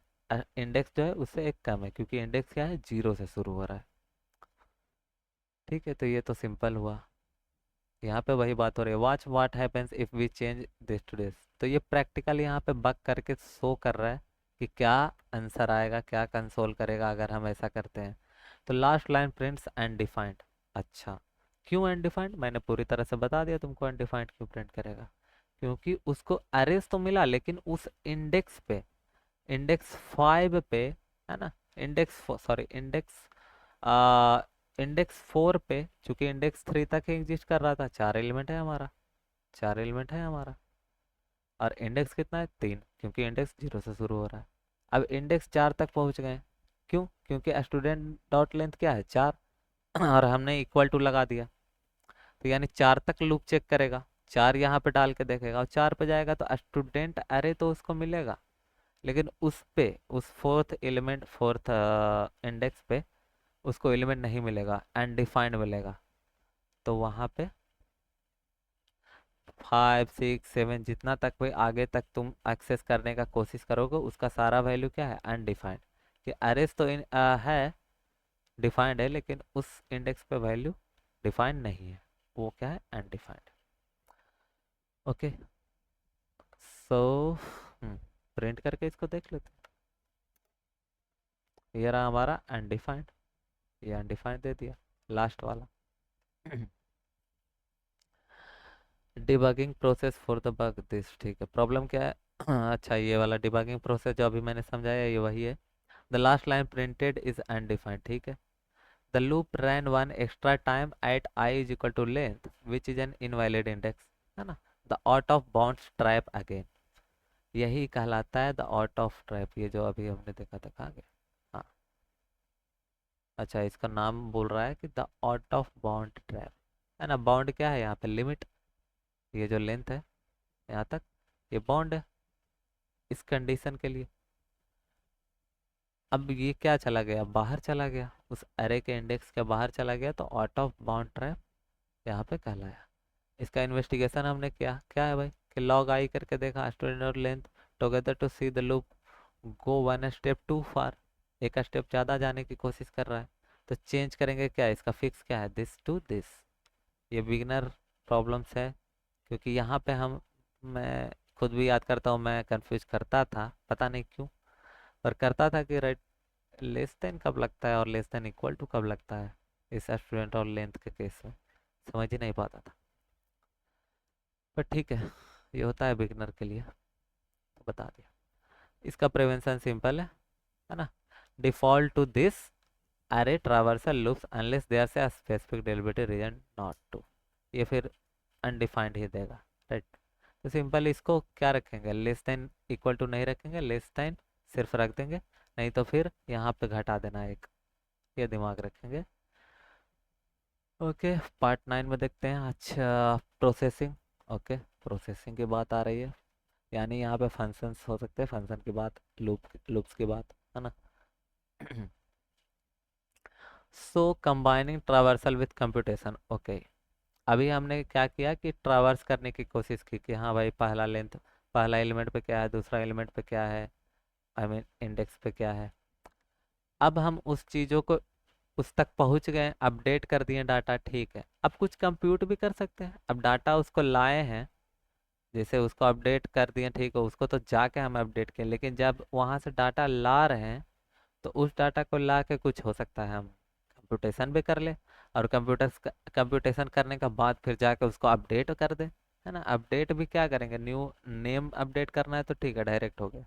इंडेक्स जो है उससे एक कम है, क्योंकि इंडेक्स क्या है, 0 से शुरू हो रहा है। ठीक है, तो ये तो सिंपल हुआ। यहाँ पे वही बात हो रही है, watch what happens if we change this to this. तो ये प्रैक्टिकली यहाँ पे बग करके शो कर रहा है कि क्या आंसर आएगा, क्या कंसोल करेगा अगर हम ऐसा करते हैं। तो लास्ट लाइन प्रिंट्स अनडिफाइंड। अच्छा, क्यों अनडिफाइंड, मैंने पूरी तरह से बता दिया तुमको अनडिफाइंड क्यों प्रिंट करेगा। क्योंकि उसको अरेज तो मिला लेकिन उस इंडेक्स पे, इंडेक्स 5 पे, है ना। इंडेक्स सॉरी इंडेक्स इंडेक्स 4 पे, चूंकि इंडेक्स 3 तक ही एग्जिस्ट कर रहा था, 4 एलिमेंट है हमारा, 4 एलिमेंट है हमारा। और इंडेक्स कितना है, 3, क्योंकि इंडेक्स 0 से शुरू हो रहा है। अब इंडेक्स 4 तक पहुंच गए, क्यों, क्योंकि स्टूडेंट डॉट लेंथ क्या है, 4। और हमने इक्वल टू लगा दिया, तो यानी 4 तक लूप चेक करेगा, 4 यहाँ पे डाल के देखेगा और 4 पे जाएगा तो स्टूडेंट अरे तो उसको मिलेगा। लेकिन उस पे, उस फोर्थ एलिमेंट, फोर्थ इंडेक्स पे उसको एलिमेंट नहीं मिलेगा, अनडिफाइंड मिलेगा। तो वहाँ पे 5 6 7 जितना तक भी आगे तक तुम एक्सेस करने का कोशिश करोगे उसका सारा वैल्यू क्या है, अनडिफाइंड। कि अरेज तो है, डिफाइंड है, लेकिन उस इंडेक्स पे वैल्यू डिफाइंड नहीं है, वो क्या है, अनडिफाइंड। ओके, सो प्रिंट करके इसको देख लेते हैं। ये रहा हमारा अनडिफाइंड, ये अनडिफाइंड दे दिया लास्ट वाला। Debugging process for the bug this, ठीक है, प्रॉब्लम क्या है। अच्छा, ये वाला डिबगिंग प्रोसेस जो अभी मैंने समझाया ये वही है। The last line printed is undefined, ठीक है। The loop ran one extra time at I is equal to length which is an invalid index, है ना। The out of bounds trap again, यही कहलाता है द आउट ऑफ ट्रैप, ये जो अभी हमने देखा था, कहाँ गया। हाँ, अच्छा, इसका नाम बोल रहा है कि the out of bound trap, है ना। बाउंड क्या है यहाँ पे, लिमिट। ये जो लेंथ है यहाँ तक, ये बाउंड है इस कंडीशन के लिए। अब ये क्या चला गया, बाहर चला गया, उस अरे के इंडेक्स के बाहर चला गया, तो आउट ऑफ बाउंड ट्रैप यहाँ पे कहलाया। इसका इन्वेस्टिगेशन हमने किया, क्या है भाई, कि लॉग आई करके देखा स्टूडेंट और length together to see the loop go one step too far, एक स्टेप ज़्यादा जाने की कोशिश कर रहा है। तो चेंज करेंगे क्या, इसका फिक्स क्या है, दिस टू दिस। ये बिगनर प्रॉब्लम्स है, क्योंकि यहाँ पे हम, मैं खुद भी याद करता हूँ, मैं कंफ्यूज करता था, पता नहीं क्यों, पर करता था कि राइट लेस देन कब लगता है और लेस देन इक्वल टू कब लगता है इस स्टूडेंट और लेंथ के केस में, समझ ही नहीं पाता था। पर ठीक है, ये होता है बिगनर के लिए, तो बता दिया। इसका प्रिवेंशन सिंपल है ना। Default to this array traversal loops unless there से specific deliberative reason not to, ये फिर अनडिफाइंड ही देगा, राइट। तो सिंपल इसको क्या रखेंगे, लेस देन इक्वल टू नहीं रखेंगे, लेस देन सिर्फ रख देंगे, नहीं तो फिर यहाँ पे घटा देना एक, ये दिमाग रखेंगे। ओके, पार्ट 9 में देखते हैं। अच्छा, प्रोसेसिंग। ओके, प्रोसेसिंग की बात आ रही है, यानी यहाँ पे फंक्शंस हो सकते हैं, फंक्शन की बात, लूप्स की बात, है ना। So combining traversal with computation. Okay, अभी हमने क्या किया कि ट्रावर्स करने की कोशिश की कि हाँ भाई पहला लेंथ, पहला एलिमेंट पे क्या है, दूसरा एलिमेंट पे क्या है, आई मीन इंडेक्स पे क्या है। अब हम उस चीज़ों को उस तक पहुंच गए, अपडेट कर दिए डाटा, ठीक है। अब कुछ कंप्यूट भी कर सकते हैं, अब डाटा उसको लाए हैं, जैसे उसको अपडेट कर दिए, ठीक है, उसको तो जाके हम अपडेट किए, लेकिन जब वहाँ से डाटा ला रहे हैं तो उस डाटा को ला के कुछ हो सकता है हम कंप्यूटेशन भी कर ले, और कंप्यूटेशन करने के बाद फिर जाके उसको अपडेट कर दे, है ना। अपडेट भी क्या करेंगे, न्यू नेम अपडेट करना है तो ठीक है, डायरेक्ट हो गया।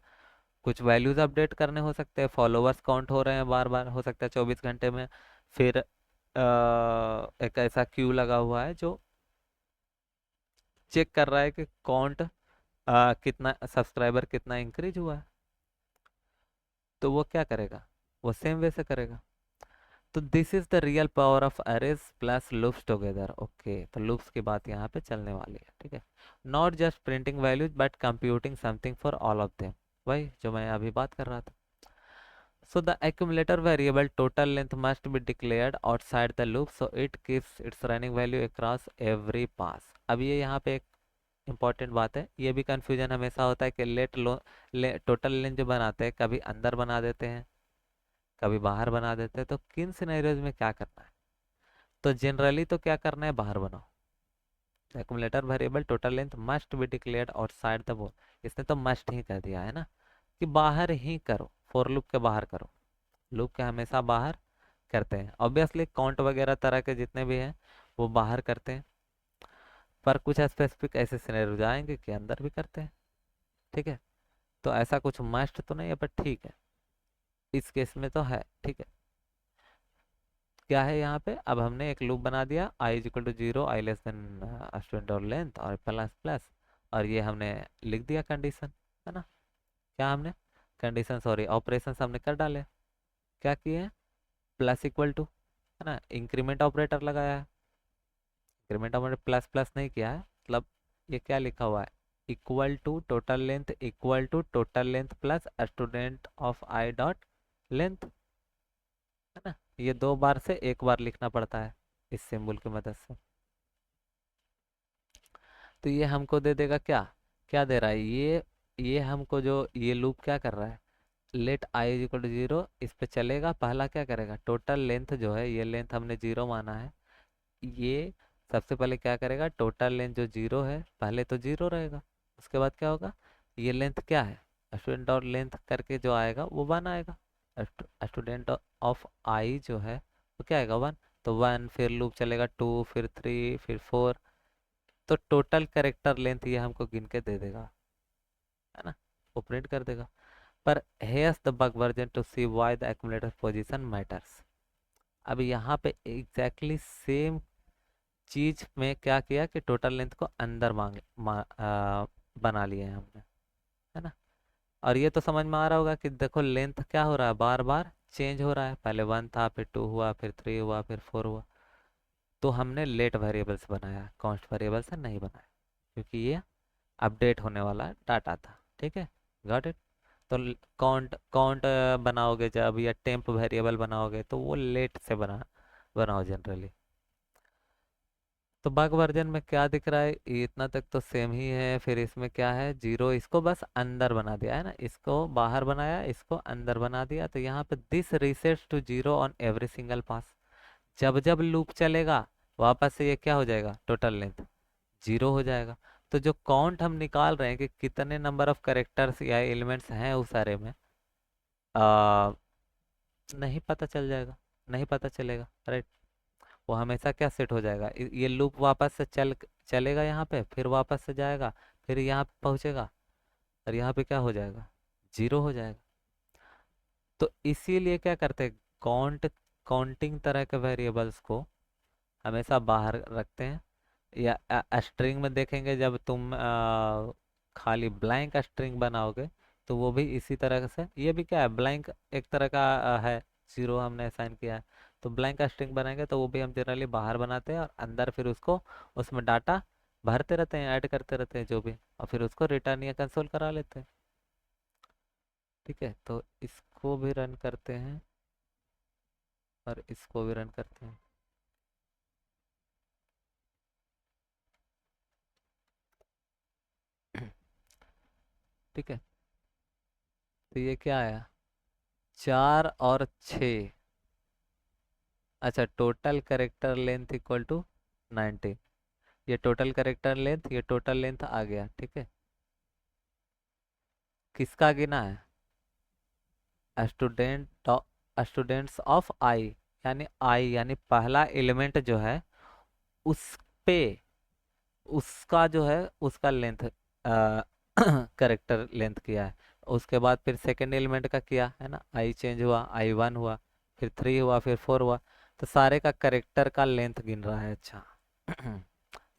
कुछ वैल्यूज अपडेट करने हो सकते हैं, फॉलोअर्स काउंट हो रहे हैं बार बार, हो सकता है 24 घंटे में, फिर एक ऐसा क्यू लगा हुआ है जो चेक कर रहा है कि काउंट कितना, सब्सक्राइबर कितना इंक्रीज हुआ है, तो वो क्या करेगा, वो सेम वे से करेगा। तो this is the real power of arrays plus loops together. Okay, तो लूप्स की बात यहाँ पे चलने वाली है, ठीक है। Not just printing values but computing something for all of them, वही जो मैं अभी बात कर रहा था। So the accumulator variable total length must be declared outside the loop so it keeps its running value across every pass। अब ये यहाँ पे एक इम्पॉर्टेंट बात है, ये भी कंफ्यूजन हमेशा होता है कि टोटल लेंथ जो बनाते हैं कभी अंदर बना देते हैं, कभी बाहर बना देते हैं, तो किन सिनेरियोज में क्या करना है। तो जनरली तो क्या करना है, बाहर बनाओ। Accumulator variable total length must be declared outside the वो, इसने तो मस्ट ही कर दिया है ना, कि बाहर ही करो, फॉर लूप के बाहर करो, लूप के हमेशा बाहर करते हैं। ऑब्वियसली काउंट वगैरह तरह के जितने भी हैं वो बाहर करते हैं, पर कुछ स्पेसिफिक ऐसे सिनेरियोज आएंगे कि अंदर भी करते हैं, ठीक है। तो ऐसा कुछ मस्ट तो नहीं है, पर ठीक है, इस केस में तो है, ठीक है। क्या है यहाँ पे, अब हमने एक लूप बना दिया, I is equal to 0, I less than student और लेंथ और प्लस प्लस, और ये हमने लिख दिया कंडीशन, है ना। क्या हमने कंडीशन, सॉरी ऑपरेशन हमने कर डाले, क्या किए हैं, प्लस इक्वल टू, है ना, इंक्रीमेंट ऑपरेटर लगाया है, इंक्रीमेंट ऑपरेटर प्लस प्लस नहीं किया है, मतलब ये क्या लिखा हुआ है, equal to total length equal to total length plus student of I dot length, है ना। ये 2 बार से एक बार लिखना पड़ता है इस सिंबल की मदद से। तो ये हमको दे देगा क्या, क्या दे रहा है ये हमको जो ये लूप क्या कर रहा है, let I is equal to 0, इस पे चलेगा, पहला क्या करेगा, टोटल लेंथ जो है, ये लेंथ हमने 0 माना है, ये सबसे पहले क्या करेगा, टोटल लेंथ जो 0 है पहले तो 0 रहेगा, उसके बाद क्या होगा, ये लेंथ क्या है, स्टूडेंट और लेंथ करके जो आएगा वो 1 आएगा, स्टूडेंट ऑफ आई जो है वो क्या आएगा 1, तो 1, फिर लूप चलेगा 2, फिर 3, फिर 4, तो टोटल कैरेक्टर लेंथ ये हमको गिन के दे देगा, है ना, वो प्रिंट कर देगा। पर here's the bug version to see why the accumulator position matters. अब यहाँ पे एग्जैक्टली सेम चीज में क्या किया कि टोटल लेंथ को अंदर बना लिया है हमने, है ना। और ये तो समझ में आ रहा होगा कि देखो लेंथ क्या हो रहा है, बार बार चेंज हो रहा है, पहले 1 था, फिर 2 हुआ, फिर 3 हुआ, फिर 4 हुआ, तो हमने लेट वेरिएबल से बनाया, कॉन्स्ट वेरिएबल से नहीं बनाया, क्योंकि ये अपडेट होने वाला डाटा था, ठीक है, गॉट इट। तो काउंट काउंट बनाओगे जब, या टेम्प वेरिएबल बनाओगे तो वो लेट से बनाओ जनरली। तो बग वर्जन में क्या दिख रहा है, ये इतना तक तो सेम ही है, फिर इसमें क्या है, 0, इसको बस अंदर बना दिया है ना, इसको बाहर बनाया, इसको अंदर बना दिया, तो यहाँ पे this resets to 0 on every single pass, जब जब लूप चलेगा वापस से ये क्या हो जाएगा, टोटल लेंथ 0 हो जाएगा। तो जो काउंट हम निकाल रहे हैं कि कितने नंबर ऑफ करेक्टर्स या एलिमेंट्स हैं उस सारे में, आ, नहीं पता चल जाएगा, नहीं पता चलेगा, राइट। वो हमेशा क्या सेट हो जाएगा, ये लूप वापस से चलेगा यहाँ पे, फिर वापस से जाएगा, फिर यहाँ पे पहुँचेगा, और यहाँ पे क्या हो जाएगा, 0 हो जाएगा। तो इसीलिए क्या करते हैं, काउंट काउंटिंग तरह के वेरिएबल्स को हमेशा बाहर रखते हैं। या स्ट्रिंग में देखेंगे, जब तुम खाली ब्लैंक स्ट्रिंग बनाओगे तो वो भी इसी तरह से, ये भी क्या है, ब्लैंक एक तरह का है, जीरो हमने असाइन किया है। तो ब्लैंक स्ट्रिंग बनाएंगे तो वो भी हम जनरली बाहर बनाते हैं, और अंदर फिर उसको, उसमें डाटा भरते रहते हैं, ऐड करते रहते हैं जो भी, और फिर उसको रिटर्न या कंसोल करा लेते हैं। ठीक है, तो इसको भी रन करते हैं और इसको भी रन करते हैं। ठीक है, तो ये क्या आया, 4 और 6। अच्छा, total character length equal to 90। ये टोटल करेक्टर लेंथ, ये टोटल लेंथ आ गया। ठीक है, किसका गिना है, स्टूडेंट्स ऑफ आई, यानी आई यानी पहला एलिमेंट जो है उस पे, उसका जो है उसका लेंथ करेक्टर लेंथ किया है। उसके बाद फिर सेकेंड एलिमेंट का किया है ना, आई चेंज हुआ, I1 हुआ, फिर 3 हुआ, फिर 4 हुआ। तो सारे का करेक्टर का लेंथ गिन रहा है। अच्छा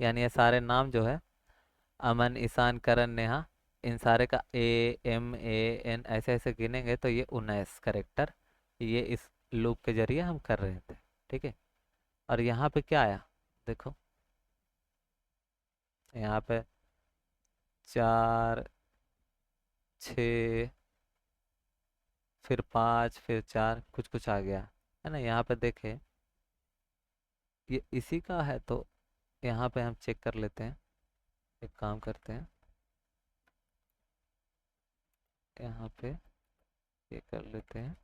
यानी ये सारे नाम जो है, अमन, ईशान, करण, नेहा, इन सारे का AMAN ऐसे ऐसे गिनेंगे तो ये 19 करेक्टर, ये इस लूप के जरिए हम कर रहे थे। ठीक है, और यहाँ पे क्या आया, देखो यहाँ पे 4, 6, फिर 5, फिर 4, कुछ कुछ आ गया है ना। यहाँ पे देखे, ये इसी का है, तो यहाँ पे हम चेक कर लेते हैं। एक काम करते हैं, यहाँ पे ये कर लेते हैं।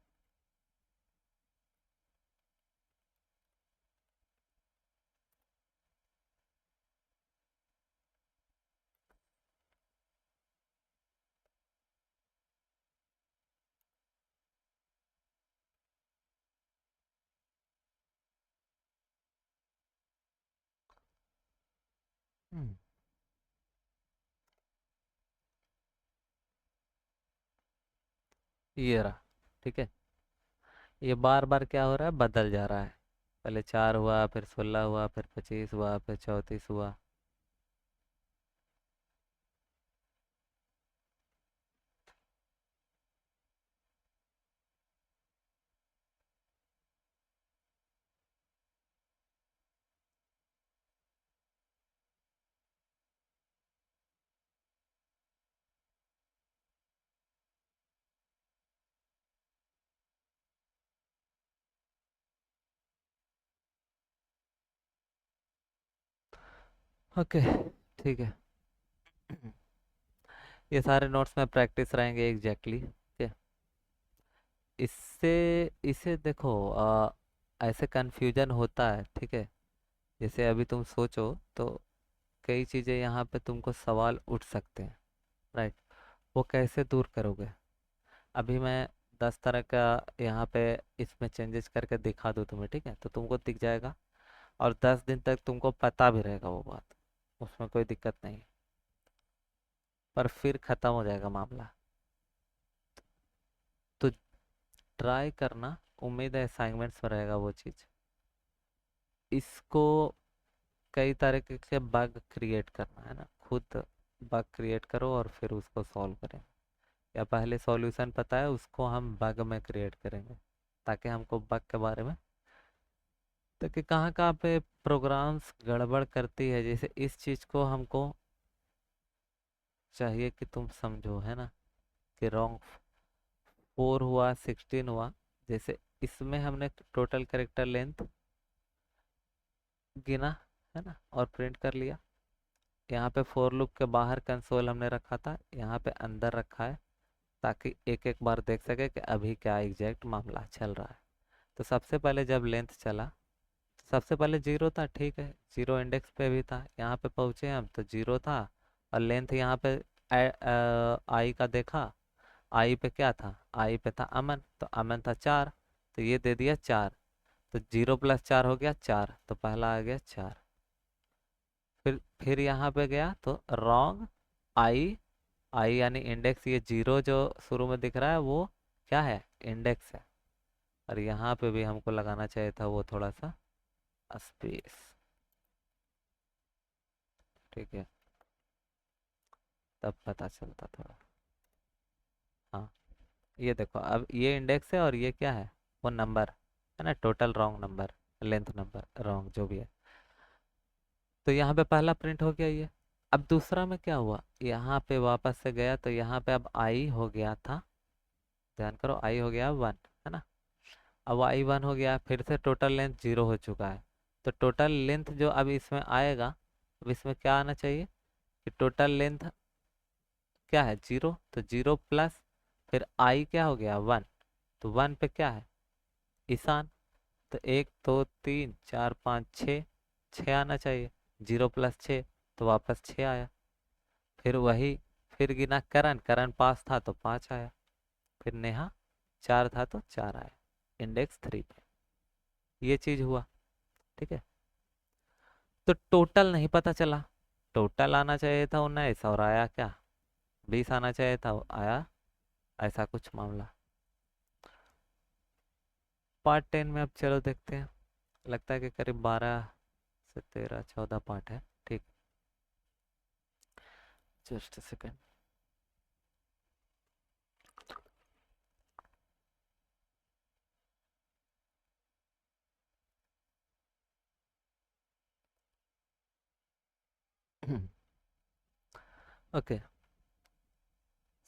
हम्म, ये रहा। ठीक है, ये बार बार क्या हो रहा है, बदल जा रहा है। पहले 4 हुआ, फिर 16 हुआ, फिर 25 हुआ, फिर 34 हुआ। ओके, ठीक है। ये सारे नोट्स में प्रैक्टिस रहेंगे एग्जैक्टली। ठीक है, इससे इसे देखो, ऐसे कन्फ्यूजन होता है। ठीक है, जैसे अभी तुम सोचो तो कई चीज़ें यहाँ पे तुमको सवाल उठ सकते हैं, राइट। वो कैसे दूर करोगे। अभी मैं 10 तरह का यहाँ पे इसमें चेंजेस करके दिखा दूँ तुम्हें, ठीक है, तो तुमको दिख जाएगा, और 10 दिन तक तुमको पता भी रहेगा वो बात, उसमें कोई दिक्कत नहीं। पर फिर ख़त्म हो जाएगा मामला। तो ट्राई करना, उम्मीद है असाइनमेंट्स में रहेगा वो चीज़। इसको कई तरीके के बग क्रिएट करना है ना, खुद बग क्रिएट करो और फिर उसको सॉल्व करें, या पहले सॉल्यूशन पता है उसको हम बग में क्रिएट करेंगे, ताकि हमको बग के बारे में, ताकि कहाँ कहाँ पे प्रोग्राम्स गड़बड़ करती है। जैसे इस चीज़ को हमको चाहिए कि तुम समझो, है ना, कि रॉन्ग 4 हुआ, 16 हुआ। जैसे इसमें हमने टोटल करेक्टर लेंथ गिना, है ना, और प्रिंट कर लिया। यहाँ पे फोर लूप के बाहर कंसोल हमने रखा था, यहाँ पे अंदर रखा है, ताकि एक एक बार देख सके कि अभी क्या एग्जैक्ट मामला चल रहा है। तो सबसे पहले जब लेंथ चला, सबसे पहले जीरो था, ठीक है, जीरो इंडेक्स पे भी था। यहाँ पे पहुँचे हम तो जीरो था, और लेंथ यहाँ पे आई का देखा, आई पे क्या था, आई पे था अमन, तो अमन था 4, तो ये दे दिया 4। तो 0 + 4 हो गया 4, तो पहला आ गया 4। फिर यहाँ पे गया तो रॉन्ग आई, आई यानी इंडेक्स, ये जीरो जो शुरू में दिख रहा है वो क्या है, इंडेक्स है। और यहाँ पे भी हमको लगाना चाहिए था वो थोड़ा सा स्पेस। ठीक है, तब पता चलता थोड़ा। हाँ, ये देखो, अब ये इंडेक्स है और ये क्या है, वो नंबर है ना, total wrong number, length number wrong जो भी है। तो यहाँ पे पहला प्रिंट हो गया ये। अब दूसरा में क्या हुआ, यहाँ पे वापस से गया तो यहाँ पे अब आई हो गया था, ध्यान करो, आई हो गया 1, है ना। अब आई 1 हो गया, फिर से टोटल लेंथ 0 हो चुका है। तो टोटल लेंथ जो अब इसमें आएगा, अब इसमें क्या आना चाहिए कि टोटल लेंथ क्या है 0, तो 0 प्लस फिर आई क्या हो गया 1, तो 1 पे क्या है ईशान, तो 1 2 3 4 5 6, 6 आना चाहिए, 0 + 6 तो वापस 6 आया। फिर वही, फिर गिना करण, करण 5 था तो 5 आया। फिर नेहा 4 था तो 4 आया, इंडेक्स 3 पे। ये चीज हुआ, ठीक है। तो टोटल नहीं पता चला, टोटल आना चाहिए था 19 और आया क्या 20 आना चाहिए था, आया ऐसा कुछ मामला। पार्ट 10 में अब चलो देखते हैं, लगता है कि करीब 12 से 13 14 पार्ट है। ठीक, just a second. Okay,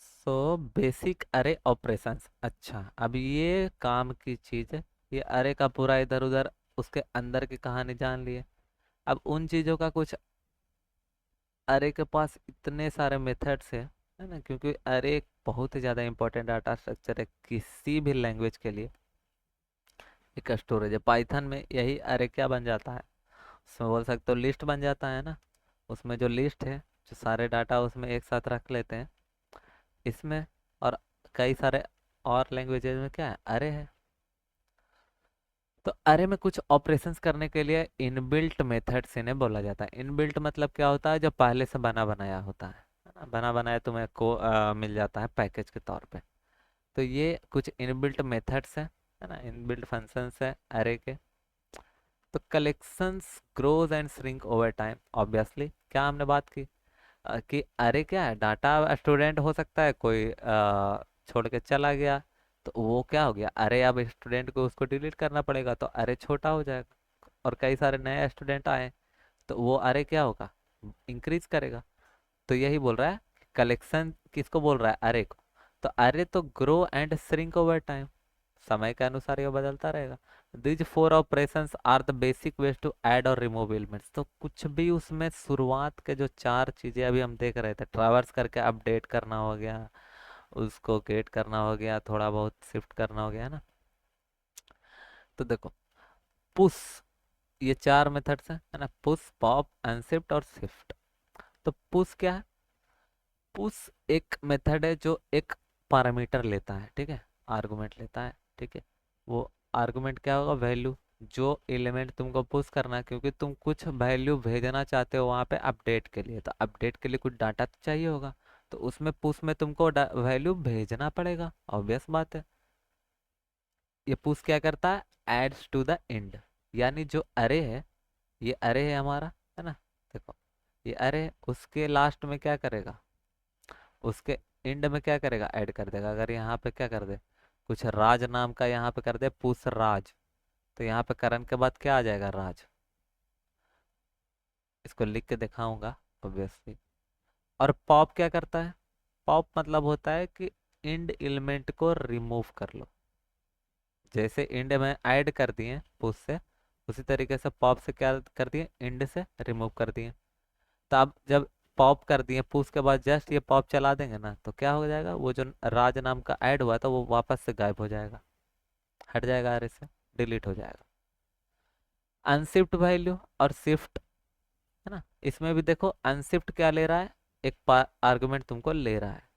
so basic अरे ऑपरेशंस। अच्छा, अब ये काम की चीज है, ये अरे का पूरा इधर उधर उसके अंदर की कहानी जान लिए। अब उन चीजों का कुछ, अरे के पास इतने सारे मेथड्स है ना, क्योंकि अरे एक बहुत ही ज़्यादा इंपॉर्टेंट डाटा स्ट्रक्चर है किसी भी लैंग्वेज के लिए। एक स्टोरेज है, पाइथन में यही अरे क्या बन जाता है, उसमें बोल सकते हो लिस्ट बन जाता है ना। उसमें जो लिस्ट है, जो सारे डाटा उसमें एक साथ रख लेते हैं इसमें। और कई सारे और लैंग्वेजेज में क्या है, अरे है। तो अरे में कुछ ऑपरेशंस करने के लिए इनबिल्ट मेथड्स इन्हें बोला जाता है। इनबिल्ट मतलब क्या होता है, जो पहले से बना बनाया होता है ना, बना बनाया तुम्हें को मिल जाता है पैकेज के तौर पे। तो ये कुछ इनबिल्ट मेथड्स हैं, है ना, इनबिल्ट फंक्शंस है अरे के। तो collections grows and shrink over time, obviously क्या हमने बात की कि अरे क्या है, डाटा स्टूडेंट हो सकता है कोई छोड़ के चला गया, तो वो क्या हो गया अरे, अब स्टूडेंट को उसको डिलीट करना पड़ेगा तो अरे छोटा हो जाएगा। और कई सारे नए स्टूडेंट आए तो वो अरे क्या होगा, इंक्रीज करेगा। तो यही बोल रहा है, कलेक्शन किसको बोल रहा है, अरे को। तो अरे तो grow and shrink over time, समय के अनुसार ये बदलता रहेगा। These 4 operations are the basic ways to add और रिमूव एलिमेंट्स। तो कुछ भी उसमें शुरुआत के जो 4 चीजें अभी हम देख रहे थे, ट्रैवर्स करके अपडेट करना हो गया, उसको गेट करना हो गया, थोड़ा बहुत शिफ्ट करना हो गया, है ना। तो देखो, पुश, ये 4 मेथड्स है ना, पुश पॉप अनशिफ्ट और शिफ्ट। तो पुश क्या है, पुश एक मेथड है जो एक पैरामीटर लेता है, ठीक है, आर्गुमेंट लेता है, ठीक है। वो आर्गुमेंट क्या होगा, वैल्यू, जो एलिमेंट तुमको पुश करना है, क्योंकि तुम कुछ वैल्यू भेजना चाहते हो वहां पे अपडेट के लिए, तो अपडेट के लिए कुछ डाटा तो चाहिए होगा। तो उसमें पुश में तुमको वैल्यू भेजना पड़ेगा, ऑब्वियस बात है। ये पुश क्या करता है, एड्स टू द एंड, यानी जो अरे है, ये अरे है हमारा, है ना। देखो, ये अरे उसके लास्ट में क्या करेगा, उसके एंड में क्या करेगा, ऐड कर देगा। अगर यहाँ पे क्या कर दे, कुछ राज नाम का यहाँ पे कर दे पुश राज, तो यहाँ पे करण के बाद क्या आ जाएगा, राज। इसको लिख के दिखाऊंगा ऑब्वियसली। और पॉप क्या करता है, पॉप मतलब होता है कि एंड एलिमेंट को रिमूव कर लो। जैसे एंड में ऐड कर दिए पुश से, उसी तरीके से पॉप से क्या कर दिए, एंड से रिमूव कर दिए। तो अब जब पॉप कर दिए पुश के बाद जस्ट ये पॉप चला देंगे ना, तो क्या हो जाएगा, वो जो राज नाम का ऐड हुआ था वो वापस से गायब हो जाएगा, हट जाएगा अरे से, डिलीट हो जाएगा। अनशिफ्ट वैल्यू और शिफ्ट, है ना, इसमें भी देखो अनशिफ्ट क्या ले रहा है, एक आर्गुमेंट तुमको ले रहा है।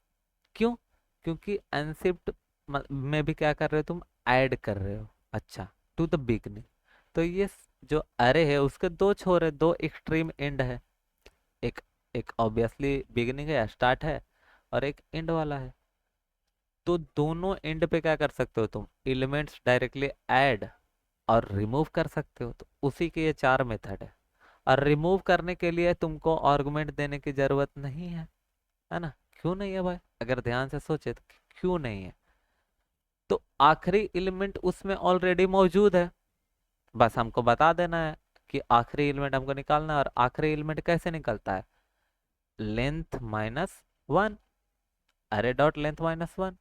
क्यों, क्योंकि अनशिफ्ट में भी क्या कर रहे हो तुम, ऐड कर रहे हो, अच्छा, टू द बिगनिंग। तो ये जो अरे है उसके दो छोर है, दो एक्सट्रीम एंड है, एक एक ऑब्वियसली बिगिनिंग है, स्टार्ट है, और एक एंड वाला है। तो दोनों एंड पे क्या कर सकते हो तुम, एलिमेंट्स डायरेक्टली ऐड और रिमूव कर सकते हो। तो उसी के ये चार मेथड है। और रिमूव करने के लिए तुमको आर्गुमेंट देने की जरूरत नहीं है ना। क्यों नहीं है भाई, अगर ध्यान से सोचे तो क्यों नहीं है। तो आखिरी एलिमेंट उसमें ऑलरेडी मौजूद है, बस हमको बता देना है कि आखिरी एलिमेंट हमको निकालना है। और आखिरी एलिमेंट कैसे निकलता है, लेंथ माइनस वन, अरे डॉट लेंथ माइनस वन।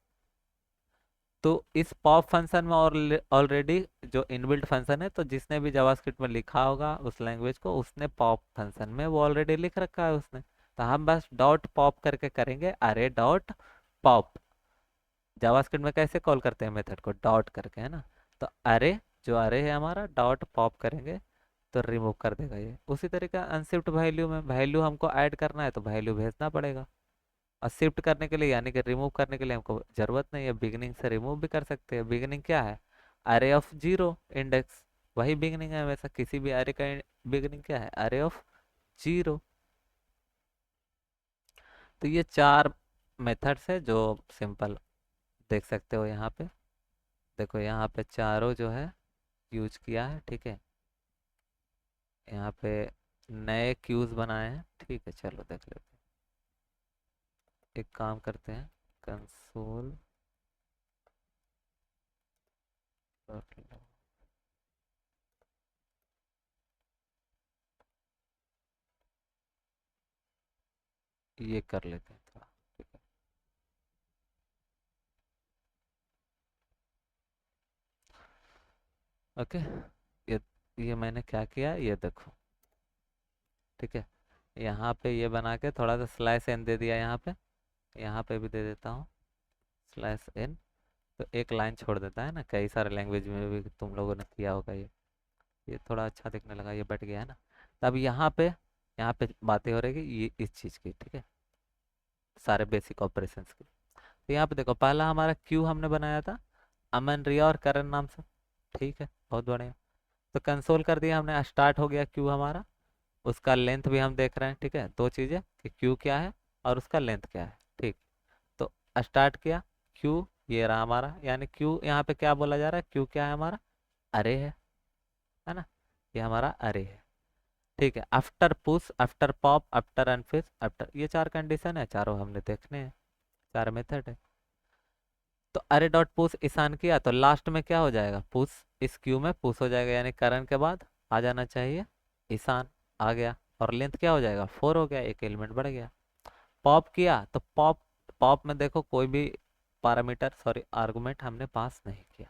तो इस पॉप फंक्शन में ऑलरेडी जो इनबिल्ट फंक्शन है, तो जिसने भी जावास्क्रिप्ट में लिखा होगा उस लैंग्वेज को, उसने पॉप फंक्शन में वो ऑलरेडी लिख रखा है उसने। तो हम बस डॉट पॉप करके करेंगे, अरे डॉट पॉप। जावास्क्रिप्ट में कैसे कॉल करते हैं मेथड को, डॉट करके, है ना। तो अरे, जो अरे है हमारा, डॉट पॉप करेंगे तो रिमूव कर देगा ये। उसी तरीके अनशिफ्ट वैल्यू में वैल्यू हमको ऐड करना है तो वैल्यू भेजना पड़ेगा। और शिफ्ट करने के लिए यानी कि रिमूव करने के लिए हमको जरूरत नहीं है, बिगिनिंग से रिमूव भी कर सकते हैं। बिगिनिंग क्या है, अरे ऑफ जीरो इंडेक्स, वही बिगिनिंग है। वैसा किसी भी अरे का बिगिनिंग क्या है, अरे ऑफ जीरो। तो ये चार मेथड्स है जो सिंपल देख सकते हो यहाँ पे। देखो यहाँ पे चारों जो है यूज किया है, ठीक है। यहाँ पे नए क्यूज बनाए हैं, ठीक है। चलो देख लेते हैं। एक काम करते हैं, कंसोल, ये कर लेते हैं थोड़ा, ठीक है। ओके, ये ये मैंने क्या किया ये देखो, ठीक है। यहाँ पे ये बना के थोड़ा सा स्लैश एन दे दिया यहाँ पे, यहाँ पे भी दे देता हूँ स्लैश एन। तो एक लाइन छोड़ देता है ना, कई सारे लैंग्वेज में भी तुम लोगों ने किया होगा ये थोड़ा अच्छा दिखने लगा, ये बैठ गया है ना। तब यहाँ पे बातें हो रही ये इस चीज़ की, ठीक है, सारे बेसिक ऑपरेशंस की। तो यहाँ पे देखो, पहला हमारा क्यू हमने बनाया था अमन, रिया और करण नाम से, ठीक है, बहुत बढ़िया। तो कंसोल कर दिया हमने, स्टार्ट हो गया क्यू हमारा। उसका लेंथ भी हम देख रहे हैं, ठीक है, दो चीज़ें कि क्यू क्या है और उसका लेंथ क्या है, ठीक। तो स्टार्ट किया क्यू, ये रहा हमारा, यानी क्यू यहाँ पे क्या बोला जा रहा है, क्यू क्या है हमारा, अरे है ना, ये हमारा अरे है, ठीक है। After push, after pop, after unshift, after, ये चार कंडीशन है, चारों हमने देखने हैं, चार मेथड है। तो अरे डॉट पुश ईशान किया तो लास्ट में क्या हो जाएगा, पुश, इस क्यू में पुश हो जाएगा, यानी करण के बाद आ जाना चाहिए ईशान, आ गया। और लेंथ क्या हो जाएगा, 4 हो गया, एक एलिमेंट बढ़ गया। पॉप किया तो पॉप, पॉप में देखो कोई भी पैरामीटर, सॉरी आर्गुमेंट हमने पास नहीं किया।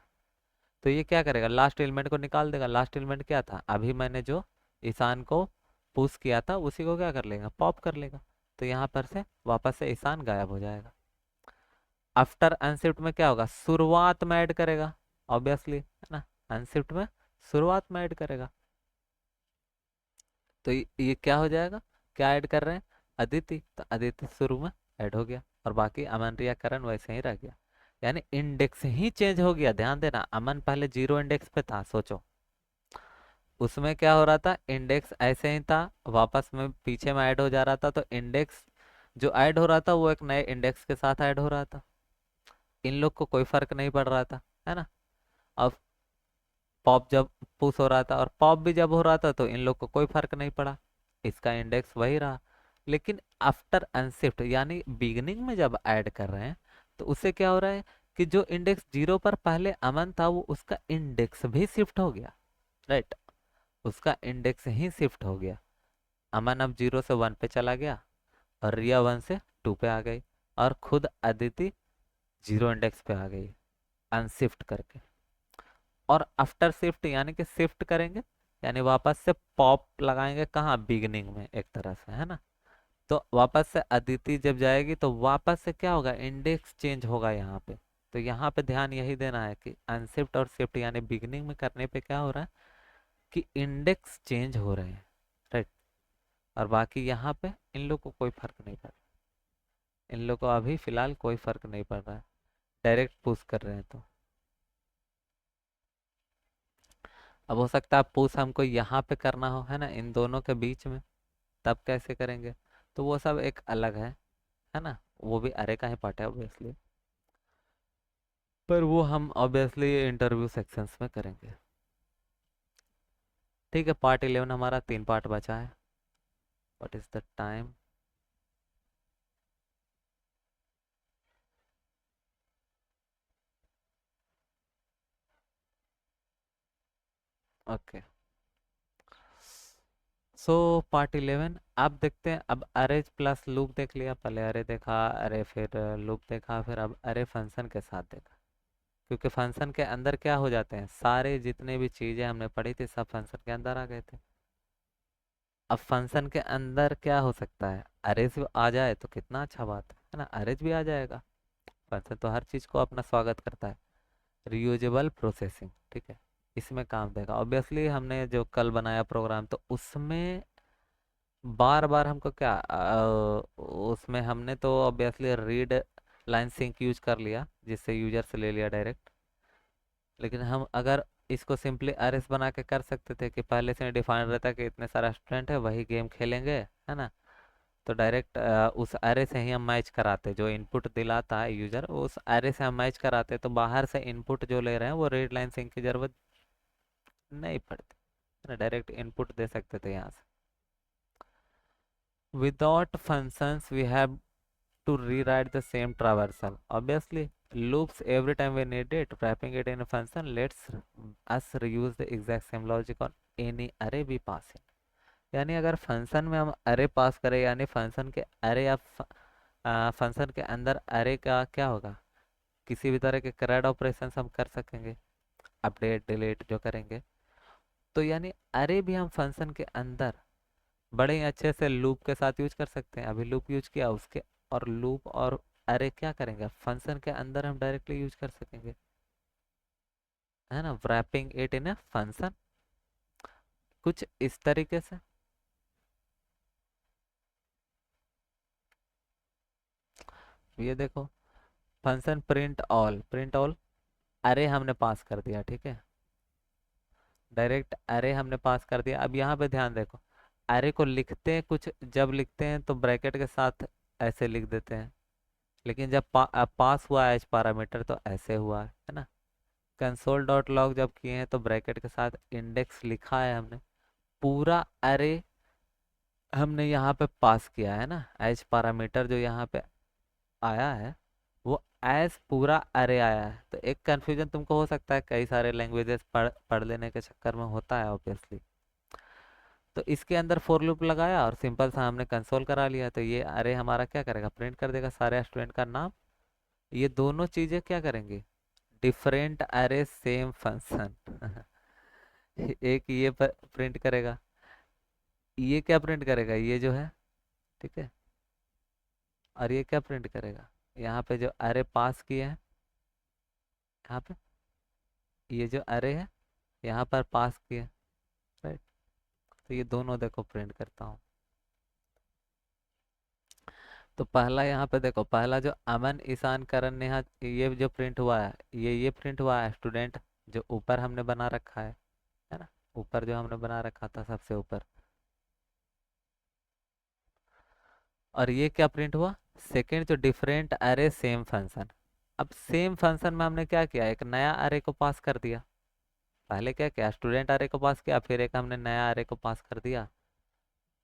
तो ये क्या करेगा, लास्ट एलिमेंट को निकाल देगा। लास्ट एलिमेंट क्या था, अभी मैंने जो ईशान को पुश किया था उसी को क्या कर लेगा, पॉप कर लेगा। तो यहाँ पर से वापस से ईशान गायब हो जाएगा। आफ्टर अनशिफ्ट में क्या होगा, शुरुआत में ऐड करेगा, ऑब्वियसली, है ना। अनशिफ्ट में शुरुआत में ऐड करेगा। तो ये क्या हो जाएगा, क्या ऐड कर रहे हैं, अदिति, तो अदिति शुरू में ऐड हो गया और बाकी अमन, रिया, करण वैसे ही रह गया। यानी इंडेक्स ही चेंज हो गया। ध्यान देना, अमन पहले जीरो इंडेक्स पे था, सोचो उसमें क्या हो रहा था, इंडेक्स ऐसे ही था, वापस में पीछे में ऐड हो जा रहा था। तो इंडेक्स जो ऐड हो रहा था वो एक नए इंडेक्स के साथ ऐड हो रहा था, इन लोग को कोई फर्क नहीं पड़ रहा था, है ना। अब पॉप जब पुश हो रहा था और पॉप भी जब हो रहा था तो इन लोग को कोई फर्क नहीं पड़ा, इसका इंडेक्स वही रहा। लेकिन आफ्टर अनशिफ्ट यानी बिगनिंग में जब ऐड कर रहे हैं तो उससे क्या हो रहा है कि जो इंडेक्स जीरो पर पहले अमन था वो उसका इंडेक्स भी शिफ्ट हो गया, राइट, उसका इंडेक्स ही शिफ्ट हो गया। अमन अब जीरो से वन पे चला गया और रिया वन से टू पे आ गई और खुद अदिति जीरो इंडेक्स पे आ गई अनशिफ्ट करके। और आफ्टर शिफ्ट यानी कि शिफ्ट करेंगे, यानी वापस से पॉप लगाएंगे कहाँ, बिगनिंग में एक तरह से, है ना। तो वापस से अदिति जब जाएगी तो वापस से क्या होगा, इंडेक्स चेंज होगा यहाँ पे। तो यहाँ पे ध्यान यही देना है कि अनशिफ्ट और शिफ्ट यानी बिगनिंग में करने पे क्या हो रहा है कि इंडेक्स चेंज हो रहे हैं, राइट। और बाकी यहाँ पे इन लोग को कोई फर्क नहीं पड़ रहा, इन लोग को अभी फिलहाल कोई फर्क नहीं पड़ रहा है, डायरेक्ट पुश कर रहे हैं। तो अब हो सकता है पुश हमको यहाँ पे करना हो, है ना, इन दोनों के बीच में, तब कैसे करेंगे, तो वो सब एक अलग है ना, वो भी अरे का ही पार्ट है ऑब्वियसली। पर वो हम ऑब्वियसली इंटरव्यू सेक्शंस में करेंगे। ठीक है, पार्ट 11 हमारा 3 पार्ट बचा है। What is the time? Okay, so part 11 अब देखते हैं। अब अरे प्लस लूप देख लिया, पहले अरे देखा, अरे फिर लूप देखा, फिर अब अरे फंक्शन के साथ देखा। क्योंकि फंक्शन के अंदर क्या हो जाते हैं, सारे जितने भी चीज़ें हमने पढ़ी थी सब फंक्शन के अंदर आ गए थे। अब फंक्शन के अंदर क्या हो सकता है, अरेज आ जाए तो कितना अच्छा बात है ना, अरेज भी आ जाएगा। फंक्शन तो हर चीज़ को अपना स्वागत करता है। रियूजेबल प्रोसेसिंग, ठीक है, इसमें काम देगा। ऑब्वियसली हमने जो कल बनाया प्रोग्राम, तो उसमें बार बार हमको क्या उसमें हमने तो obviously read line sync use कर लिया, जिससे यूजर से ले लिया डायरेक्ट। लेकिन हम अगर इसको सिंपली अरेस बना के कर सकते थे कि पहले से डिफाइन रहता है कि इतने सारा स्टूडेंट है, वही गेम खेलेंगे, है ना। तो डायरेक्ट उस अरे से ही हम मैच कराते, जो इनपुट दिलाता है यूजर उस अरे से हम मैच कराते, तो बाहर से इनपुट जो ले रहे हैं वो रीड लाइन सिंक की जरूरत नहीं पड़ती, है ना, डायरेक्ट इनपुट दे सकते थे यहाँ से। Without functions we have to rewrite the same traversal. Obviously, loops every time we need it. Wrapping it in a function lets us reuse the exact same logic on any array we pass in. यानी अगर function में हम अरे पास करें, यानी function के अरे या फंक्शन के अंदर अरे का क्या होगा, किसी भी तरह के करैड ऑपरेशन हम कर सकेंगे, अपडेट डिलीट जो करेंगे। तो यानी अरे भी हम फंक्शन के अंदर बड़े ही अच्छे से लूप के साथ यूज कर सकते हैं। अभी लूप यूज किया उसके, और लूप और अरे क्या करेंगे, फंक्शन के अंदर हम डायरेक्टली यूज कर सकेंगे, है ना, wrapping it in a function, कुछ इस तरीके से। ये देखो, फंक्शन प्रिंट ऑल अरे हमने पास कर दिया, ठीक है, डायरेक्ट अरे हमने पास कर दिया। अब यहाँ पे ध्यान देखो, अरे को लिखते हैं कुछ, जब लिखते हैं तो ब्रैकेट के साथ ऐसे लिख देते हैं, लेकिन जब पास हुआ एच पैरामीटर तो ऐसे हुआ है ना। कंसोल डॉट लॉग जब किए हैं तो ब्रैकेट के साथ इंडेक्स लिखा है हमने, पूरा अरे हमने यहाँ पे पास किया है ना, एज पैरामीटर जो यहाँ पे आया है वो एज पूरा अरे आया है। तो एक कंफ्यूजन तुमको हो सकता है, कई सारे लैंग्वेजेस पढ़ लेने के चक्कर में होता है ऑब्वियसली। तो इसके अंदर फॉर लूप लगाया और सिंपल सा हमने कंसोल करा लिया, तो ये अरे हमारा क्या करेगा, प्रिंट कर देगा सारे स्टूडेंट का नाम। ये दोनों चीजें क्या करेंगी, डिफरेंट अरे सेम फंक्शन एक ये प्रिंट करेगा, ये क्या प्रिंट करेगा, ये जो है, ठीक है, और ये क्या प्रिंट करेगा, यहाँ पे जो अरे पास किए हैं, यहाँ पे ये जो अरे है यहाँ पर पास किए, राइट। तो ये दोनों देखो प्रिंट करता हूँ। तो पहला यहाँ पे देखो, पहला जो अमन ईशान करण नेहा, ये जो प्रिंट हुआ है, ये प्रिंट हुआ है स्टूडेंट, जो ऊपर हमने बना रखा है ना, ऊपर जो हमने बना रखा था सबसे ऊपर। और ये क्या प्रिंट हुआ, सेकंड जो डिफरेंट अरे सेम फंक्शन। अब सेम फंक्शन में हमने क्या किया, एक नया अरे को पास कर दिया। पहले क्या किया, स्टूडेंट अरे को पास किया, फिर एक हमने नया अरे को पास कर दिया।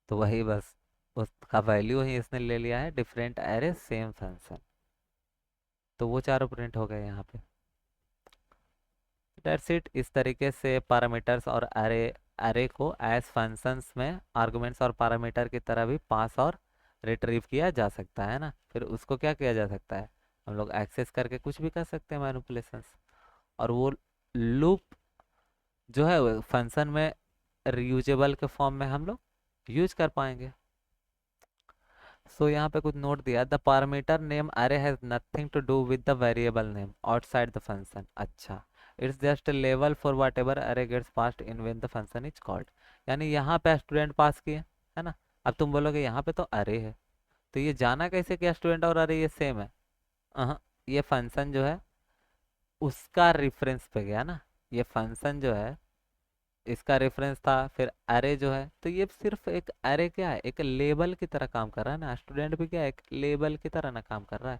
तो वही बस उसका वैल्यू ही इसने ले लिया है, डिफरेंट अरे सेम फंक्शन। तो वो चारों प्रिंट हो गए यहाँ पे। That's it. इस तरीके से पैरामीटर्स और अरे को एज फंक्शंस में आर्गुमेंट्स और पैरामीटर की तरह भी पास और रिट्रीव किया जा सकता है ना। फिर उसको क्या किया जा सकता है, हम लोग एक्सेस करके कुछ भी कर सकते हैं मैनिपुलेशंस। और वो लूप जो है फंक्शन में रियूजेबल के फॉर्म में हम लोग यूज कर पाएंगे। सो यहाँ पे कुछ नोट दिया, the parameter name array has nothing to do with the variable name outside the function. अच्छा, इट्स जस्ट a लेवल for whatever array gets passed in when the function is called. यानी यहाँ पे student पास किए, है ना। अब तुम बोलोगे यहाँ पे तो अरे है, तो ये जाना कैसे कि स्टूडेंट और अरे ये सेम है। ये फंक्शन जो है उसका रेफरेंस पे गया ना, ये फंक्शन जो है इसका रेफरेंस था, फिर अरे जो है, तो ये सिर्फ एक अरे क्या है, एक लेबल की तरह काम कर रहा है ना। स्टूडेंट भी क्या है, एक लेबल की तरह ना काम कर रहा है।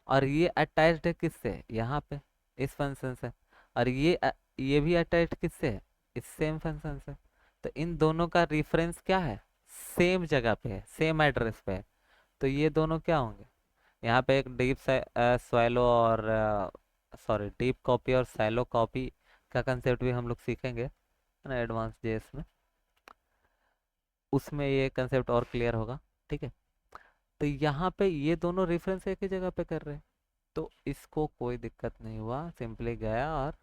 और ये अटैच्ड है किससे, यहाँ पे, इस फंक्शन से, और ये भी अटैच्ड किससे है, इस सेम फंक्शन से। तो इन दोनों का रेफरेंस क्या है, सेम जगह पे है, सेम एड्रेस पे है। तो ये दोनों क्या होंगे, यहाँ पे एक डीप स्वैलो और सॉरी डीप कॉपी और सैलो कॉपी का कंसेप्ट भी हम लोग सीखेंगे, है ना, एडवांस जेएस में। उसमें ये कंसेप्ट और क्लियर होगा। ठीक है, तो यहाँ पे ये दोनों रेफरेंस एक ही जगह पे कर रहे हैं, तो इसको कोई दिक्कत नहीं हुआ, सिंपली गया और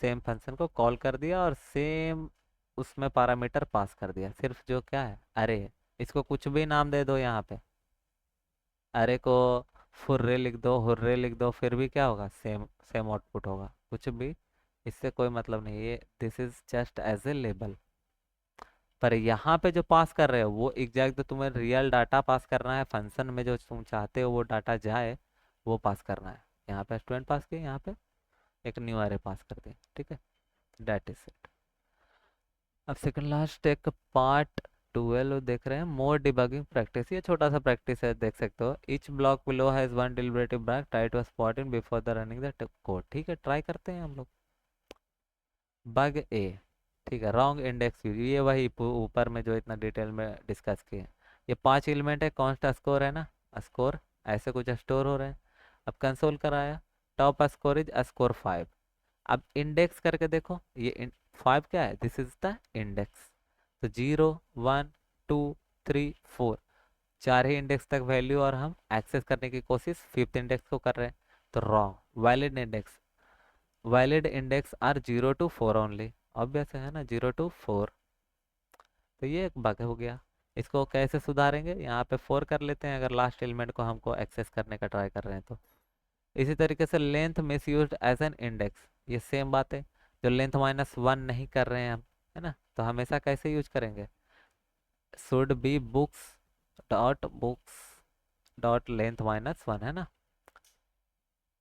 सेम फंक्शन को कॉल कर दिया और सेम उसमें पैरामीटर पास कर दिया, सिर्फ जो क्या है अरे है। इसको कुछ भी नाम दे दो यहाँ पे, अरे को फुर्रे लिख दो, हुर्रे लिख दो, फिर भी क्या होगा, सेम सेम आउटपुट होगा, कुछ भी, इससे कोई मतलब नहीं, ये this is just as a label. पर यहाँ पे जो पास कर रहे हो वो एग्जैक्ट, तो तुम्हें रियल डाटा पास करना है, फंक्शन में जो तुम चाहते हो वो डाटा जाए, वो पास करना है। यहाँ पे स्टूडेंट पास किए, यहाँ पे एक न्यू अरे पास कर दिया। ठीक है, दैट इज इट। अब सेकंड लास्ट एक पार्ट 12 देख रहे हैं, मोर डिबगिंग प्रैक्टिस। ये छोटा सा प्रैक्टिस है, देख सकते हो। Each block below has one deliberative block, try to spot in before the running the code. ठीक है, ट्राई करते हैं हम लोग। बग ए, ठीक है, रॉन्ग इंडेक्स यूज, ये वही ऊपर में जो इतना डिटेल में डिस्कस किए। ये 5 एलिमेंट है, कौन सा स्कोर है ना, स्कोर ऐसे कुछ स्टोर हो रहे हैं। अब कंसोल कराया, टॉप स्कोर इज स्कोर 5। अब इंडेक्स करके देखो, ये 5 क्या है, दिस इज द इंडेक्स। तो 0 1 2 3 4, चार ही इंडेक्स तक वैल्यू, और हम एक्सेस करने की कोशिश फिफ्थ इंडेक्स को कर रहे हैं। तो wrong, valid index are 0 to 4 only, obvious है ना, 0 to 4। तो ये एक बग हो गया। इसको कैसे सुधारेंगे, यहाँ पे 4 कर लेते हैं, अगर लास्ट एलिमेंट को हमको एक्सेस करने का ट्राई कर रहे हैं तो। इसी तरीके से length misuse as an index, ये सेम बात है। जो लेंथ -1 नहीं कर रहे हैं हम, है ना, तो हमेशा कैसे यूज करेंगे, should be books dot length -1, है ना।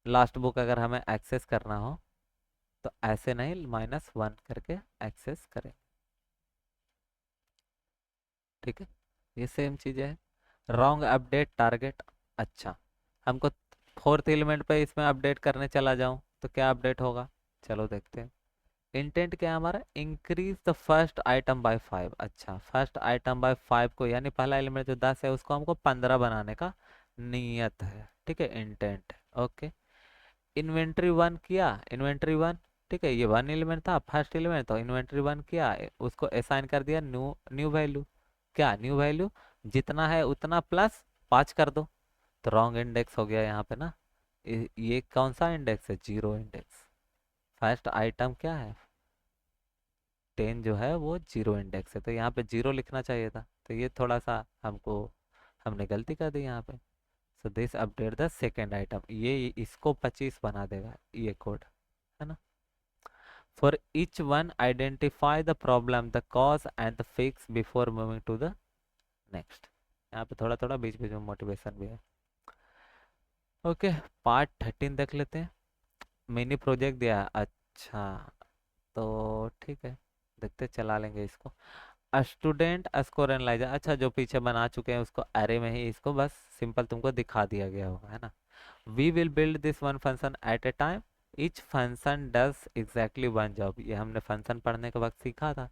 लास्ट बुक अगर हमें एक्सेस करना हो तो ऐसे नहीं, -1 करके एक्सेस करें। ठीक है, ये सेम चीज़ें है। रॉन्ग अपडेट टारगेट, अच्छा, हमको फोर्थ एलिमेंट पे इसमें अपडेट करने चला जाऊं तो क्या अपडेट होगा, चलो देखते हैं। इंटेंट क्या है हमारा, increase the first item by 5। अच्छा, फर्स्ट आइटम बाय 5 को, यानी पहला एलिमेंट जो 10 है उसको हमको 15 बनाने का नियत है। ठीक है, इंटेंट, ओके। इन्वेंट्री 1 किया, इन्वेंट्री 1, ठीक है, ये 1 एलिमेंट था, फर्स्ट एलिमेंट, तो इन्वेंट्री 1 किया, उसको असाइन कर दिया न्यू न्यू वैल्यू। क्या न्यू वैल्यू, जितना है उतना प्लस 5 कर दो। तो रॉन्ग इंडेक्स हो गया यहाँ पे ना। ये कौन सा इंडेक्स है, 0 इंडेक्स। फर्स्ट आइटम क्या है, 10 जो है वो 0 इंडेक्स है, तो यहाँ पे 0 लिखना चाहिए था, तो ये थोड़ा सा हमने गलती कर दी यहाँ पे। So this update the second item, ये इसको 25 बना देगा ये कोड, है ना। For each one identify the problem, the cause and the fix before moving to the next. यहाँ पे थोड़ा थोड़ा बीच बीच में मोटिवेशन भी है। ओके, पार्ट 13 देख लेते हैं। मिनी प्रोजेक्ट दिया है, अच्छा, तो ठीक है, देखते चला लेंगे इसको। स्टूडेंट स्कोर एनालाइजर, अच्छा, जो पीछे बना चुके हैं उसको अरे में ही इसको बस सिंपल तुमको दिखा दिया गया होगा, है ना। We will build this one function at a time, each function does exactly one job, ये हमने फंक्शन पढ़ने के वक्त सीखा था।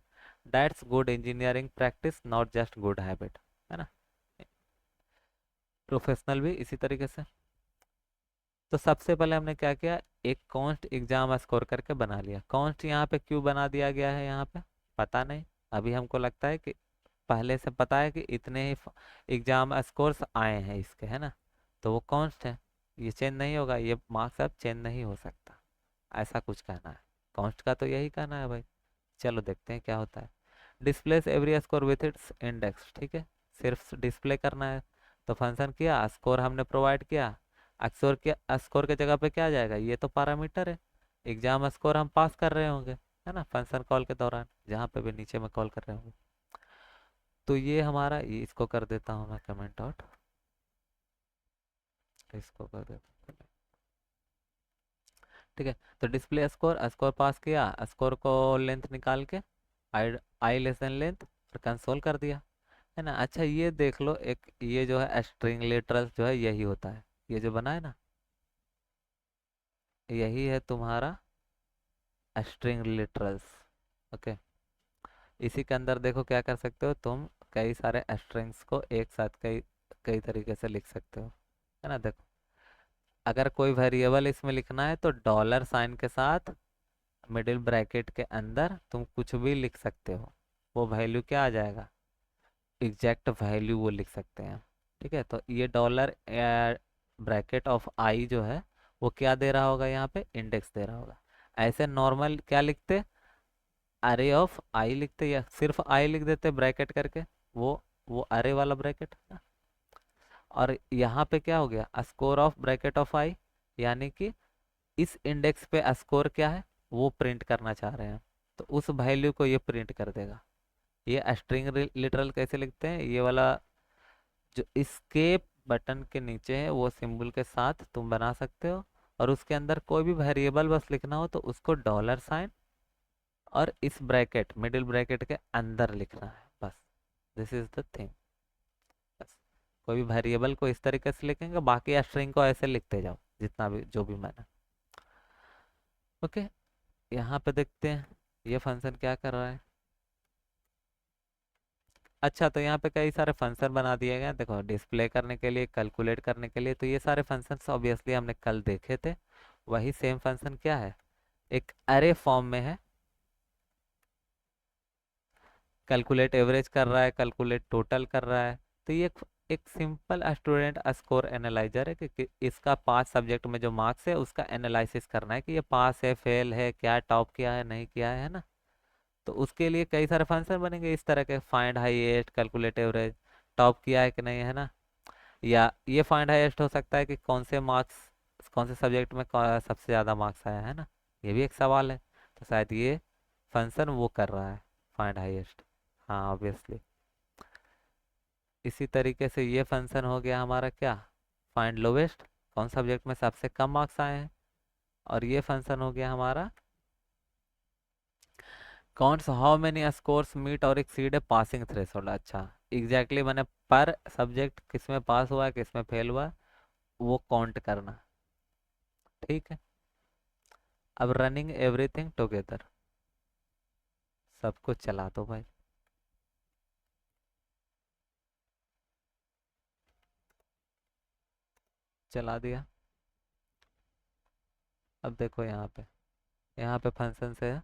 That's good engineering practice, not just good habit, है ना, प्रोफेशनल भी इसी तरीके से। तो सबसे पहले हमने क्या किया, एक कॉन्स्ट एग्जाम स्कोर करके बना लिया। कॉन्स्ट यहाँ पे क्यों बना दिया गया है, यहाँ पे पता नहीं, अभी हमको लगता है कि पहले से पता है कि इतने ही एग्जाम स्कोर्स आए हैं इसके, है ना, तो वो कॉन्स्ट है, ये चेंज नहीं होगा, ये मार्क्स अब चेंज नहीं हो सकता, ऐसा कुछ कहना है। कॉन्स्ट का तो यही कहना है भाई। चलो देखते हैं क्या होता है। Displace every score with its index, ठीक है, सिर्फ डिस्प्ले करना है। तो फंक्शन किया, स्कोर हमने प्रोवाइड किया, स्कोर के जगह पे क्या आ जाएगा, ये तो पैरामीटर है, एग्जाम स्कोर हम पास कर रहे होंगे, है ना, फंक्शन कॉल के दौरान, जहाँ पे भी नीचे में कॉल कर रहे होंगे। तो ये हमारा, ये इसको कर देता हूँ मैं कमेंट आउट, इसको कर देता हूँ। ठीक है, तो डिस्प्ले स्कोर, स्कोर पास किया, स्कोर को लेंथ निकाल के आई आई लेस देन लेंथ और कंसोल कर दिया, है ना। अच्छा, ये देख लो, एक ये जो है स्ट्रिंग लिटरल जो है यही होता है, ये जो बना है ना, यही है तुम्हारा स्ट्रिंग लिटरल्स। ओके, इसी के अंदर देखो क्या कर सकते हो तुम, कई सारे स्ट्रिंग्स को एक साथ कई कई तरीके से लिख सकते हो, है ना। देखो, अगर कोई वेरिएबल इसमें लिखना है तो डॉलर साइन के साथ मिडिल ब्रैकेट के अंदर तुम कुछ भी लिख सकते हो, वो वैल्यू क्या आ जाएगा, एग्जैक्ट वैल्यू वो लिख सकते हैं। ठीक है, तो ये डॉलर ब्रैकेट ऑफ आई जो है वो क्या दे रहा होगा, यहाँ पे इंडेक्स दे रहा होगा। ऐसे नॉर्मल क्या लिखते, अरे ऑफ आई लिखते, या सिर्फ आई लिख देते ब्रैकेट करके, वो अरे वाला ब्रैकेट है ना। और यहाँ पे क्या हो गया, स्कोर ऑफ ब्रैकेट ऑफ आई, यानी कि इस इंडेक्स पे स्कोर क्या है वो प्रिंट करना चाह रहे हैं, तो उस वैल्यू को ये प्रिंट कर देगा। ये स्ट्रिंग लिटरल कैसे लिखते हैं, ये वाला जो इसके बटन के नीचे है वो सिंबल के साथ तुम बना सकते हो, और उसके अंदर कोई भी वेरिएबल बस लिखना हो तो उसको डॉलर साइन और इस ब्रैकेट मिडिल ब्रैकेट के अंदर लिखना है, बस। This is the thing. बस, कोई भी वेरिएबल को इस तरीके से लिखेंगे, बाकी स्ट्रिंग को ऐसे लिखते जाओ जितना भी जो भी मैंने। ओके, यहाँ पे देखते हैं ये फंक्शन क्या कर रहा है। अच्छा, तो यहाँ पे कई सारे फंक्शन बना दिए गए हैं, देखो डिस्प्ले करने के लिए, कैलकुलेट करने के लिए। तो ये सारे फंक्शंस ऑब्वियसली हमने कल देखे थे, वही सेम फंक्शन क्या है, एक अरे फॉर्म में है। कैलकुलेट एवरेज कर रहा है, कैलकुलेट टोटल कर रहा है। तो ये एक सिंपल स्टूडेंट स्कोर एनालाइजर है कि इसका पास सब्जेक्ट में जो मार्क्स है उसका एनालिसिस करना है कि ये पास है, फेल है, क्या टॉप किया है, नहीं किया है ना। तो उसके लिए कई सारे फंक्शन बनेंगे इस तरह के, find highest, calculate average, top किया है कि नहीं, है ना। या ये फाइंड हाईएस्ट हो सकता है कि कौन से मार्क्स, कौन से सब्जेक्ट में सबसे ज़्यादा मार्क्स आया है ना, ये भी एक सवाल है। तो शायद ये फंक्शन वो कर रहा है, फाइंड हाईएस्ट। हाँ ऑब्वियसली। इसी तरीके से ये फंक्शन हो गया हमारा क्या, फाइंड लोवेस्ट, कौन सब्जेक्ट में सबसे कम मार्क्स आए हैं। और ये फंक्शन हो गया हमारा counts how many scores meet और एक्सीड ए पासिंग थ्रेशोल्ड। अच्छा, एग्जैक्टली मैंने पर सब्जेक्ट किस में पास हुआ है किस में फेल हुआ है वो काउंट करना। ठीक है, अब रनिंग एवरीथिंग टुगेदर, सब कुछ चला दो भाई। चला दिया। अब देखो यहाँ पे फंक्शन से है,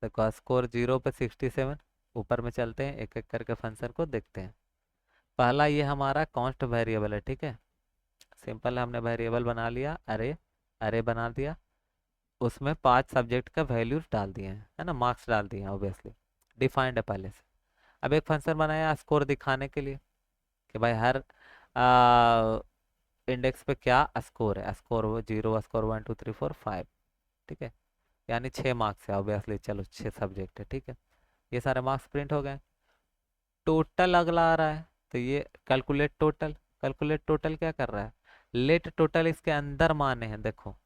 देखो स्कोर 0 पे 67। ऊपर में चलते हैं, एक एक करके फंक्शन को देखते हैं। पहला ये हमारा कॉन्स्ट वेरिएबल है, ठीक है। सिंपल, हमने वेरिएबल बना लिया, अरे अरे बना दिया, उसमें 5 सब्जेक्ट का वैल्यूज डाल दिए हैं, है ना, मार्क्स डाल दिए हैं ऑब्वियसली, डिफाइंड है पहले से। अब एक फंक्शन बनाया स्कोर दिखाने के लिए कि भाई हर इंडेक्स पे क्या स्कोर है, स्कोर 0, स्कोर 1 2 3 4 5, ठीक है। यानी 6 मार्क्स है ऑब्वियसली, चलो 6 सब्जेक्ट है, ठीक है। ये सारे मार्क्स प्रिंट हो गए। टोटल अगला आ रहा है, तो ये कैलकुलेट टोटल, कैलकुलेट टोटल क्या कर रहा है, लेट टोटल इसके अंदर माने हैं, देखो।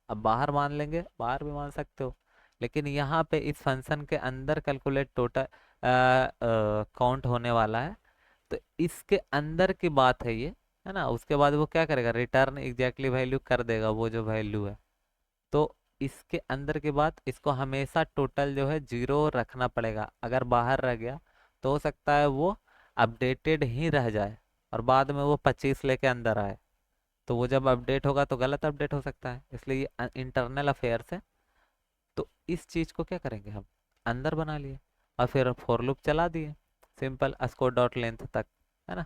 अब बाहर मान लेंगे, बाहर भी मान सकते हो, लेकिन यहाँ पे इस फंक्शन के अंदर कैलकुलेट टोटल काउंट होने वाला है, तो इसके अंदर की बात है ये, है ना। उसके बाद वो क्या करेगा, रिटर्न एग्जैक्टली वैल्यू कर देगा, वो जो वैल्यू है। तो इसके अंदर की बात, इसको हमेशा टोटल जो है 0 रखना पड़ेगा। अगर बाहर रह गया तो हो सकता है वो अपडेटेड ही रह जाए और बाद में वो 25 लेके अंदर आए, तो वो जब अपडेट होगा तो गलत अपडेट हो सकता है, इसलिए ये इंटरनल अफेयर्स है। तो इस चीज़ को क्या करेंगे हम, अंदर बना लिए और फिर फॉर लूप चला दिए, सिंपल स्कोर डॉट लेंथ तक, है ना।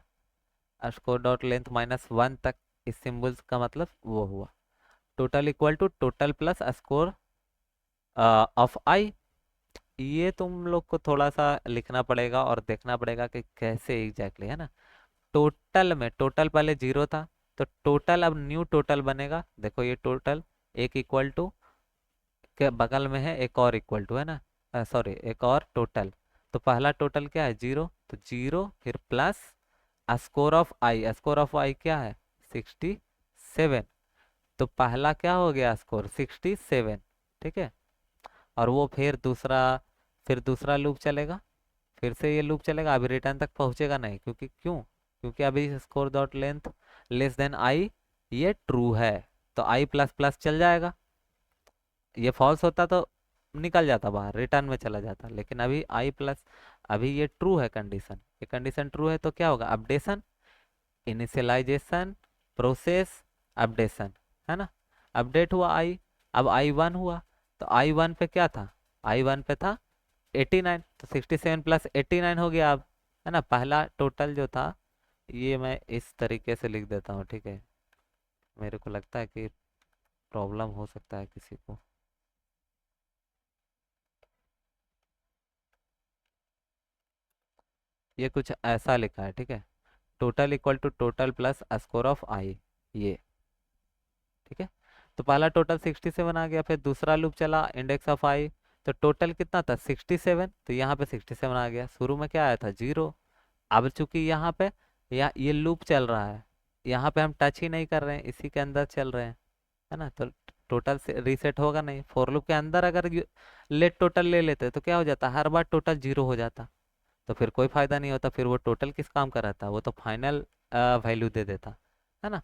स्कोर डॉट लेंथ -1 तक, इस सिंबल्स का मतलब वो हुआ total equal to total plus score of I. ये तुम लोग को थोड़ा सा लिखना पड़ेगा और देखना पड़ेगा कि कैसे एग्जैक्टली, है ना। टोटल में टोटल पहले 0 था, तो टोटल अब न्यू टोटल बनेगा, देखो ये टोटल एक इक्वल टू के बगल में है एक और इक्वल टू, है ना, सॉरी एक और टोटल। तो पहला टोटल क्या है 0, तो 0 फिर plus score of I, score of I क्या है 67, तो पहला क्या हो गया स्कोर 67, ठीक है। और वो फिर दूसरा लूप चलेगा, फिर से ये लूप चलेगा, अभी रिटर्न तक पहुंचेगा नहीं, क्योंकि अभी score dot length less than I ये ट्रू है, तो आई प्लस प्लस चल जाएगा, ये फॉल्स होता तो निकल जाता बाहर, रिटर्न में चला जाता, लेकिन अभी आई प्लस, अभी ये ट्रू है कंडीशन, ये कंडीशन ट्रू है तो क्या होगा, अपडेशन, इनिशियलाइजेशन, प्रोसेस, अपडेशन, है ना। अपडेट हुआ आई, अब आई वन हुआ, तो आई वन पे क्या था, आई वन पे था 89, तो 67 प्लस 89 हो गया अब, है ना। पहला टोटल जो था, ये मैं इस तरीके से लिख देता हूँ, ठीक है, मेरे को लगता है कि प्रॉब्लम हो सकता है किसी को। ये कुछ ऐसा लिखा है, ठीक है, total equal to total plus score of I, ये ठीक है। तो पहला टोटल 67 आ गया, फिर दूसरा लूप चला इंडेक्स ऑफ आई, तो टोटल कितना था 67, तो यहाँ पे 67 आ गया, शुरू में क्या आया था 0। अब चूंकि यहाँ पे ये लूप चल रहा है, यहाँ पे हम टच ही नहीं कर रहे हैं, इसी के अंदर चल रहे हैं, है ना, तो टोटल से रीसेट होगा नहीं। फॉर लूप के अंदर अगर लेट टोटल ले लेते तो क्या हो जाता, हर बार टोटल 0 हो जाता, तो फिर कोई फायदा नहीं होता, फिर वो टोटल किस काम का रहता, वो तो फाइनल वैल्यू दे देता, है ना।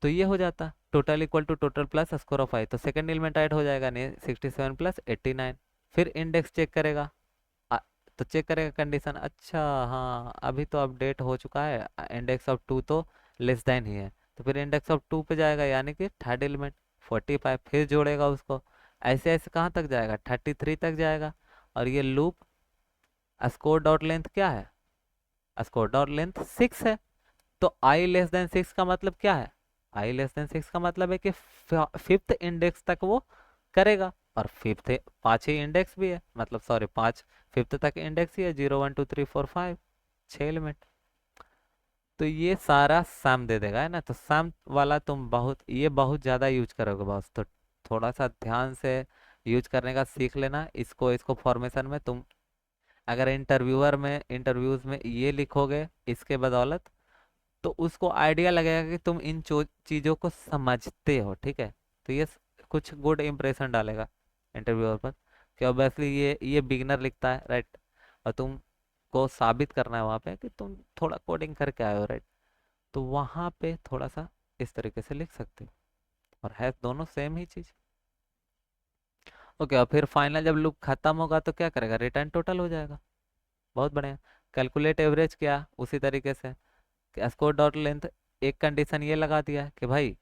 तो ये हो जाता total equal to total plus score of I, तो सेकंड एलिमेंट ऐड हो जाएगा नहीं 67 प्लस 89, फिर इंडेक्स चेक करेगा, आ, तो चेक करेगा कंडीशन, अच्छा हाँ अभी तो अपडेट हो चुका है, इंडेक्स ऑफ 2 तो लेस देन ही है, तो फिर इंडेक्स ऑफ 2 पे जाएगा, यानी कि थर्ड एलिमेंट 45, फिर जोड़ेगा उसको, ऐसे ऐसे कहाँ तक जाएगा 33 तक जाएगा, और ये लूप स्कोर डॉट लेंथ क्या है, स्कोर डॉट लेंथ 6 है, तो आई लेस देन 6 का मतलब क्या है, आई लेस देन 6 का मतलब है कि फिफ्थ इंडेक्स तक वो करेगा, और फिफ्थ 5 ही इंडेक्स भी है, मतलब सॉरी 5 फिफ्थ तक इंडेक्स ही है, 0 1 2 3 4 5, 6 एलिमेंट, तो ये सारा सम दे देगा, है ना। तो सम वाला तुम ये बहुत ज़्यादा यूज करोगे बॉस, तो थोड़ा सा ध्यान से यूज करने का सीख लेना इसको, इसको फॉर्मेशन में तुम अगर इंटरव्यूज में ये लिखोगे इसके बदौलत, तो उसको आइडिया लगेगा कि तुम इन चीज़ों को समझते हो, ठीक है, तो ये कुछ गुड इंप्रेशन डालेगा इंटरव्यूअर पर, कि ऑब्वियसली ये बिगिनर लिखता है, राइट, और तुम को साबित करना है वहाँ पे कि तुम थोड़ा कोडिंग करके आए हो, राइट, तो वहाँ पे थोड़ा सा इस तरीके से लिख सकते हो, और है दोनों सेम ही चीज़। ओके, और फिर फाइनल जब लूप खत्म होगा तो क्या करेगा, रिटर्न टोटल हो जाएगा, बहुत बढ़िया। कैलकुलेट एवरेज किया उसी तरीके से, स्कोर डॉट लेंथ, एक कंडीशन ये लगा दिया कि भाई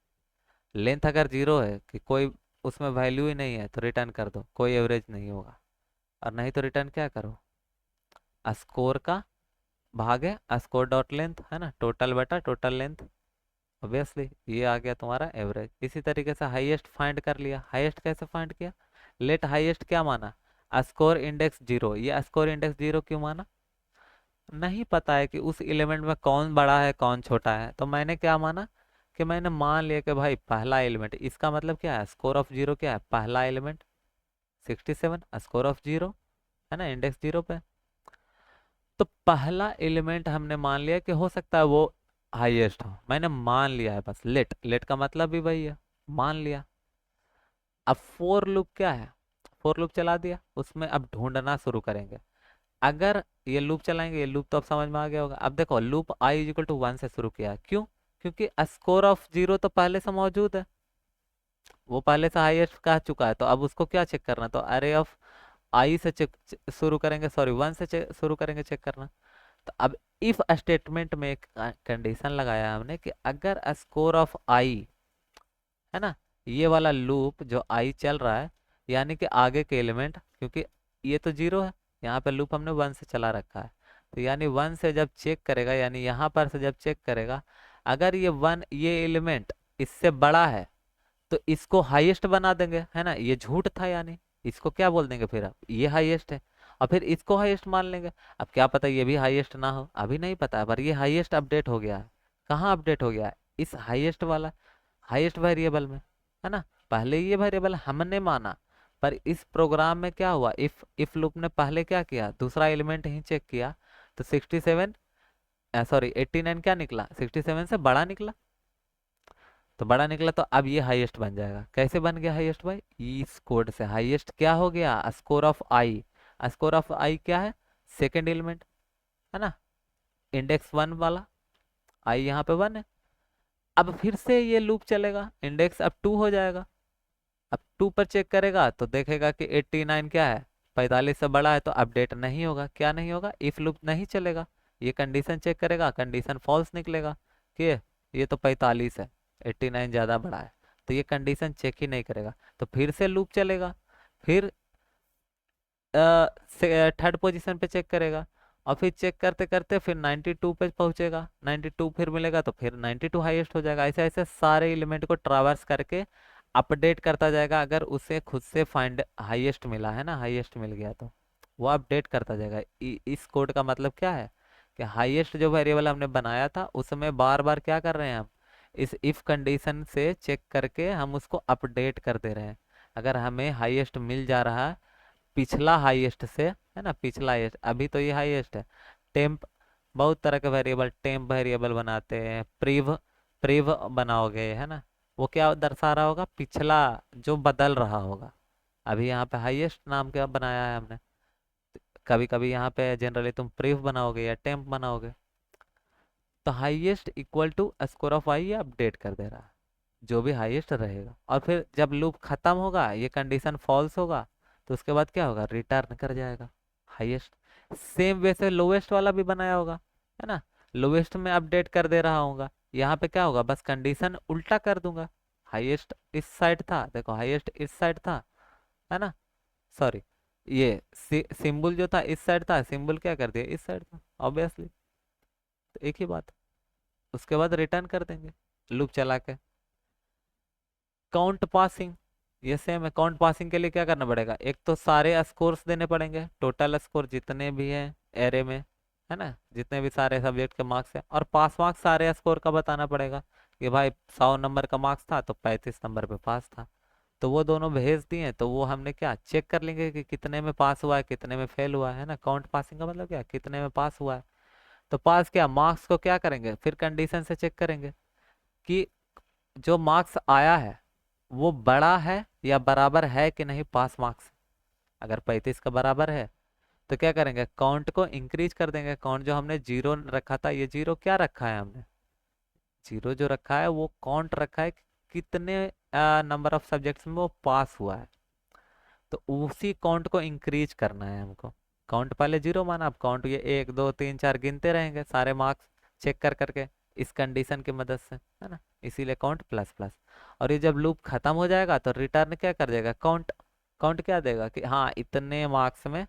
लेंथ अगर 0 है कि कोई उसमें वैल्यू ही नहीं है तो रिटर्न कर दो, कोई एवरेज नहीं होगा, और नहीं तो रिटर्न क्या करो, स्कोर का भागे स्कोर डॉट लेंथ, है ना, टोटल बटा टोटल लेंथ, ऑब्वियसली ये आ गया तुम्हारा एवरेज। इसी तरीके से हाईएस्ट फाइंड कर लिया, हाईएस्ट कैसे फाइंड किया, लेट हाईएस्ट क्या माना, स्कोर इंडेक्स 0, ये स्कोर इंडेक्स 0 क्यों माना, नहीं पता है कि उस एलिमेंट में कौन बड़ा है कौन छोटा है, तो मैंने क्या माना कि मैंने मान लिया कि भाई पहला एलिमेंट, इसका मतलब क्या है, स्कोर ऑफ 0 क्या है, पहला एलिमेंट 67, स्कोर ऑफ 0, है ना, इंडेक्स 0 पे, तो पहला एलिमेंट हमने मान लिया कि हो सकता है वो हाईएस्ट हो, मैंने मान लिया है बस, लेट, लेट का मतलब भी वही है, मान लिया। अब फोर लूप क्या है, फोर लूप चला दिया, उसमें अब ढूंढना शुरू करेंगे, अगर ये लूप चलाएंगे, ये लूप तो अब समझ में आ गया होगा। अब देखो loop I is equal to 1 से शुरू किया, क्यों, क्योंकि स्कोर ऑफ 0 तो पहले से मौजूद है, वो पहले से हाईएस्ट कह चुका है, तो अब उसको क्या चेक करना, तो अरे ऑफ आई से चेक शुरू करेंगे, सॉरी 1 से शुरू करेंगे चेक करना। तो अब इफ स्टेटमेंट में एक कंडीशन लगाया हमने कि अगर स्कोर ऑफ आई, है ना, ये वाला लूप जो आई चल रहा है, यानी कि आगे के एलिमेंट, क्योंकि ये तो 0 है, यहाँ पे लूप हमने 1 से चला रखा है, तो यानी 1 से जब चेक करेगा, यानी यहाँ पर से जब चेक करेगा, अगर ये एलिमेंट इससे बड़ा है तो इसको हाईएस्ट बना देंगे, है ना, ये झूठ था, यानी इसको क्या बोल देंगे फिर, अब ये हाईएस्ट है, और फिर इसको हाईएस्ट मान लेंगे। अब क्या पता ये भी हाईएस्ट ना हो, अभी नहीं पता है, पर ये हाईएस्ट अपडेट हो गया है, कहाँ अपडेट हो गया है, इस हाईएस्ट वाला हाईएस्ट वेरिएबल में, है ना। पहले ये वेरिएबल हमने माना, पर इस प्रोग्राम में क्या हुआ, इफ लूप ने पहले क्या किया, दूसरा एलिमेंट ही चेक किया, तो 67 सॉरी 89 क्या निकला, 67 से बड़ा निकला, तो बड़ा निकला, तो अब ये हाईएस्ट बन जाएगा, कैसे बन गया हाईएस्ट भाई, इस कोड से हाईएस्ट क्या हो गया, score of I, score of I क्या है, सेकेंड एलिमेंट, है ना, इंडेक्स 1 वाला, आई यहाँ पे 1 है, अब फिर से ये लूप चलेगा, इंडेक्स अब 2 हो जाएगा, अब 2 पर चेक करेगा तो देखेगा कि 89 क्या है, 45 से बड़ा है, तो अपडेट नहीं होगा। क्या नहीं होगा, इफ लूप नहीं चलेगा। ये कंडीशन चेक करेगा, कंडीशन फॉल्स निकलेगा कि ये तो 45 है, 89 ज़्यादा बड़ा है, तो ये कंडीशन चेक ही नहीं करेगा। तो फिर से लूप चलेगा, फिर थर्ड पोजीशन पे चेक करेगा, और फिर चेक करते करते फिर 92 पे पहुंचेगा, 92 फिर मिलेगा तो फिर 92 हाईएस्ट हो जाएगा। ऐसे ऐसे सारे एलिमेंट को ट्रावर्स करके अपडेट करता जाएगा। अगर उसे खुद से फाइंड हाईएस्ट मिला है ना, हाईएस्ट मिल गया तो वो अपडेट करता जाएगा। इस कोड का मतलब क्या है कि हाईएस्ट जो वेरिएबल हमने बनाया था उसमें बार बार क्या कर रहे हैं हम, इस इफ कंडीशन से चेक करके हम उसको अपडेट कर दे रहे हैं। अगर हमें हाईएस्ट मिल जा रहा है पिछला हाईएस्ट से, है ना, पिछला हाईएस्ट, अभी तो ये हाईएस्ट है। टेम्प, बहुत तरह के वेरिएबल, टेम्प वेरिएबल बनाते हैं, प्रिव, प्रिव बनाओगे, है ना, वो क्या दर्शा रहा होगा, पिछला जो बदल रहा होगा। अभी यहाँ पे हाईएस्ट नाम क्या बनाया है हमने, कभी कभी यहाँ पे जनरली तुम प्रिव बनाओगे या टेम्प बनाओगे। तो highest equal to score of I, ये अपडेट कर दे रहा है जो भी हाईएस्ट रहेगा। और फिर जब लूप खत्म होगा, ये कंडीशन फॉल्स होगा, तो उसके बाद क्या होगा, रिटर्न कर जाएगा हाईएस्ट। सेम वैसे लोवेस्ट वाला भी बनाया होगा, है ना, लोवेस्ट में अपडेट कर दे रहा होगा। यहाँ पे क्या होगा, बस कंडीशन उल्टा कर दूंगा। हाईएस्ट इस साइड था, देखो हाईएस्ट इस साइड था, है ना, सॉरी, ये सिंबल जो था इस साइड था, सिंबल क्या कर दिया, इस साइड था, ऑब्वियसली। तो एक ही बात, उसके बाद रिटर्न कर देंगे लूप चला के। काउंट पासिंग, ये सेम है। काउंट पासिंग के लिए क्या करना पड़ेगा, एक तो सारे स्कोर्स देने पड़ेंगे, टोटल स्कोर जितने भी हैं एरे में, है ना, जितने भी सारे सब्जेक्ट के मार्क्स हैं, और पास मार्क्स सारे स्कोर का बताना पड़ेगा कि भाई 100 नंबर का मार्क्स था तो 35 नंबर पे पास था। तो वो दोनों भेज दिए, तो वो हमने क्या चेक कर लेंगे कि कितने में पास हुआ है, कितने में फेल हुआ है ना। काउंट पासिंग का मतलब क्या, कितने में पास हुआ है। तो पास क्या, मार्क्स को क्या करेंगे, फिर कंडीशन से चेक करेंगे कि जो मार्क्स आया है वो बड़ा है या बराबर है कि नहीं पास मार्क्स। अगर 35 का बराबर है तो क्या करेंगे, काउंट को इंक्रीज कर देंगे। काउंट जो हमने जीरो रखा था, ये जीरो क्या रखा है हमने, जीरो जो रखा है वो काउंट रखा है कि कितने नंबर ऑफ सब्जेक्ट्स में वो पास हुआ है। तो उसी काउंट को इंक्रीज करना है हमको। काउंट पहले जीरो माना, अब काउंट ये 1 2 3 4 गिनते रहेंगे सारे मार्क्स चेक कर करके इस कंडीशन की मदद से, है ना, इसीलिए काउंट प्लस प्लस। और ये जब लूप खत्म हो जाएगा तो रिटर्न क्या कर देगा, काउंट। काउंट क्या देगा कि हाँ इतने मार्क्स में,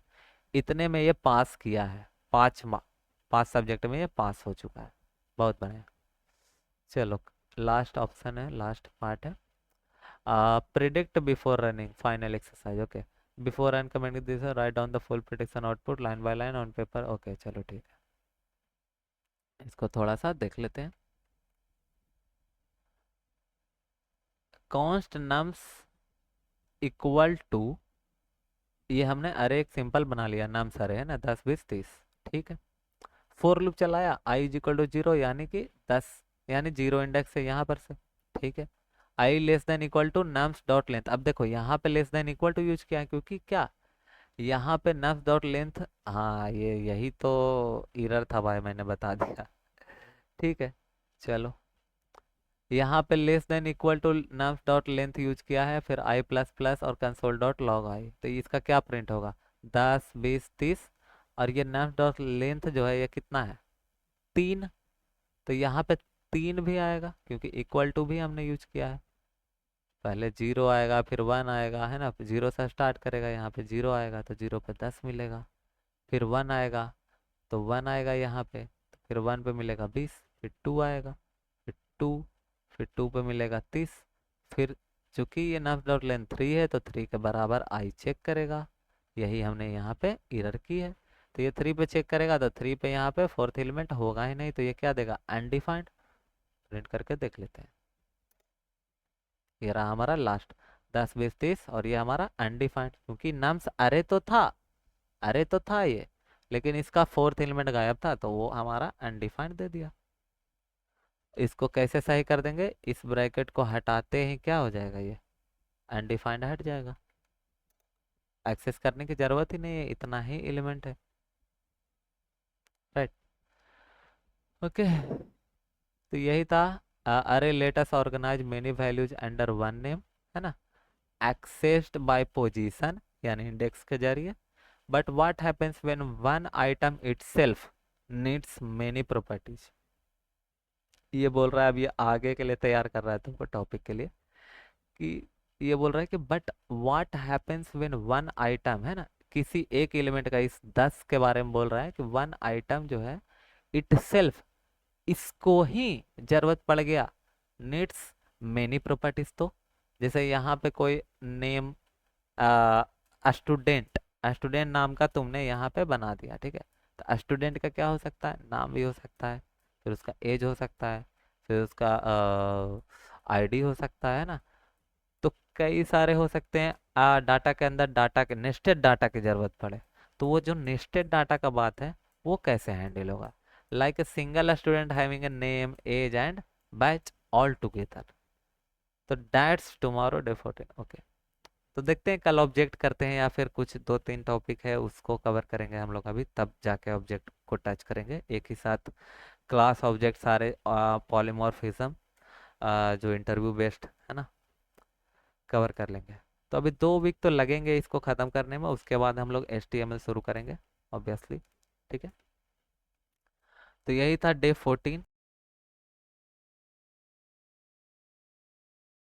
इतने में ये पास किया है, 5 सब्जेक्ट में ये पास हो चुका है। बहुत बढ़िया। चलो, लास्ट ऑप्शन है, लास्ट पार्ट है। Predict before running final exercise. Okay, before run commenting this, write down the full prediction output line by line on paper. Okay, चलो ठीक है, इसको थोड़ा सा देख लेते हैं। const nums इक्वल टू, ये हमने अरे एक सिंपल बना लिया, नम्स अरे है ना, 10 20 30, ठीक है। फोर लूप चलाया, आई इज इक्वल टू 0 यानी कि 10, यानी 0 इंडेक्स है यहाँ पर से, ठीक है। I less than equal to nums dot length. अब देखो यहाँ पे less than equal to use किया है क्योंकि क्या, यहाँ पे नफ डॉट लेंथ, हाँ ये यही तो एरर था भाई, मैंने बता दिया, ठीक है। चलो, यहाँ पे लेस देन इक्वल टू नफ डॉट लेंथ यूज किया है, फिर आई प्लस प्लस और कंसोल डॉट लॉग आई, तो इसका क्या प्रिंट होगा, 10 20 30। और ये नफ डॉट लेंथ जो है ये कितना है, 3, तो यहाँ पे 3 भी आएगा क्योंकि इक्वल टू भी हमने यूज किया है। पहले 0 आएगा, फिर 1 आएगा, है ना, 0 से स्टार्ट करेगा, यहाँ पे 0 आएगा तो 0 पे 10 मिलेगा। फिर 1 आएगा तो 1 आएगा यहाँ पे, तो फिर 1 पे मिलेगा 20, फिर 2 आएगा, फिर 2, फिर 2 पे मिलेगा 30। फिर चूंकि ये नफ डॉट लेंथ 3 है तो 3 के बराबर आई चेक करेगा, यही हमने यहाँ पे एरर की है। तो ये 3 पे चेक करेगा तो 3 पे यहाँ पे फोर्थ एलिमेंट होगा ही नहीं, तो ये क्या देगा, अनडिफाइंड। प्रिंट करके देख लेते हैं, ये रहा हमारा लास्ट 10 20 30, और ये हमारा अनडिफाइंड क्योंकि नम्स अरे तो था, अरे तो था ये, लेकिन इसका फोर्थ एलिमेंट गायब था तो वो हमारा अनडिफाइंड दे दिया। इसको कैसे सही कर देंगे, इस ब्रैकेट को हटाते ही क्या हो जाएगा, ये अनडिफाइंड हट जाएगा, एक्सेस करने की जरूरत ही नहीं है, इतना ही एलिमेंट है, राइट। ओके, तो यही था, array let us organize many values under one name, है ना। एक्सेस्ड बाय पोजीशन यानी इंडेक्स के जरिए, but what happens when one item itself needs many properties. ये बोल रहा है, अब ये आगे के लिए तैयार कर रहा है तुमको टॉपिक के लिए, कि ये बोल रहा है कि but what happens when one item, है ना, किसी एक एलिमेंट का, इस 10 के बारे में बोल रहा है कि वन आइटम जो है इटसेल्फ, इसको ही जरूरत पड़ गया, नीड्स मेनी प्रॉपर्टीज। तो जैसे यहाँ पे कोई नेम स्टूडेंट, स्टूडेंट नाम का तुमने यहाँ पे बना दिया, ठीक है, तो स्टूडेंट का क्या हो सकता है, नाम भी हो सकता है, फिर उसका एज हो सकता है, फिर उसका आईडी हो सकता है ना, तो कई सारे हो सकते हैं। डाटा के अंदर डाटा के नेस्टेड डाटा की जरूरत पड़े, तो वो जो नेस्टेड डाटा का बात है वो कैसे हैंडल होगा, like a single student having a name age and batch all together. तो दैट्स टुमारो डे 14। ओके, तो देखते हैं कल ऑब्जेक्ट करते हैं, या फिर कुछ 2-3 टॉपिक है उसको कवर करेंगे हम लोग अभी, तब जाके ऑब्जेक्ट को टच करेंगे एक ही साथ। क्लास ऑब्जेक्ट सारे, पॉलीमॉर्फिज्म जो इंटरव्यू बेस्ड है ना, कवर कर लेंगे। तो अभी 2 वीक तो लगेंगे इसको ख़त्म करने में, उसके बाद हम लोग HTML शुरू करेंगे ऑब्वियसली। ठीक है, तो यही था डे 14।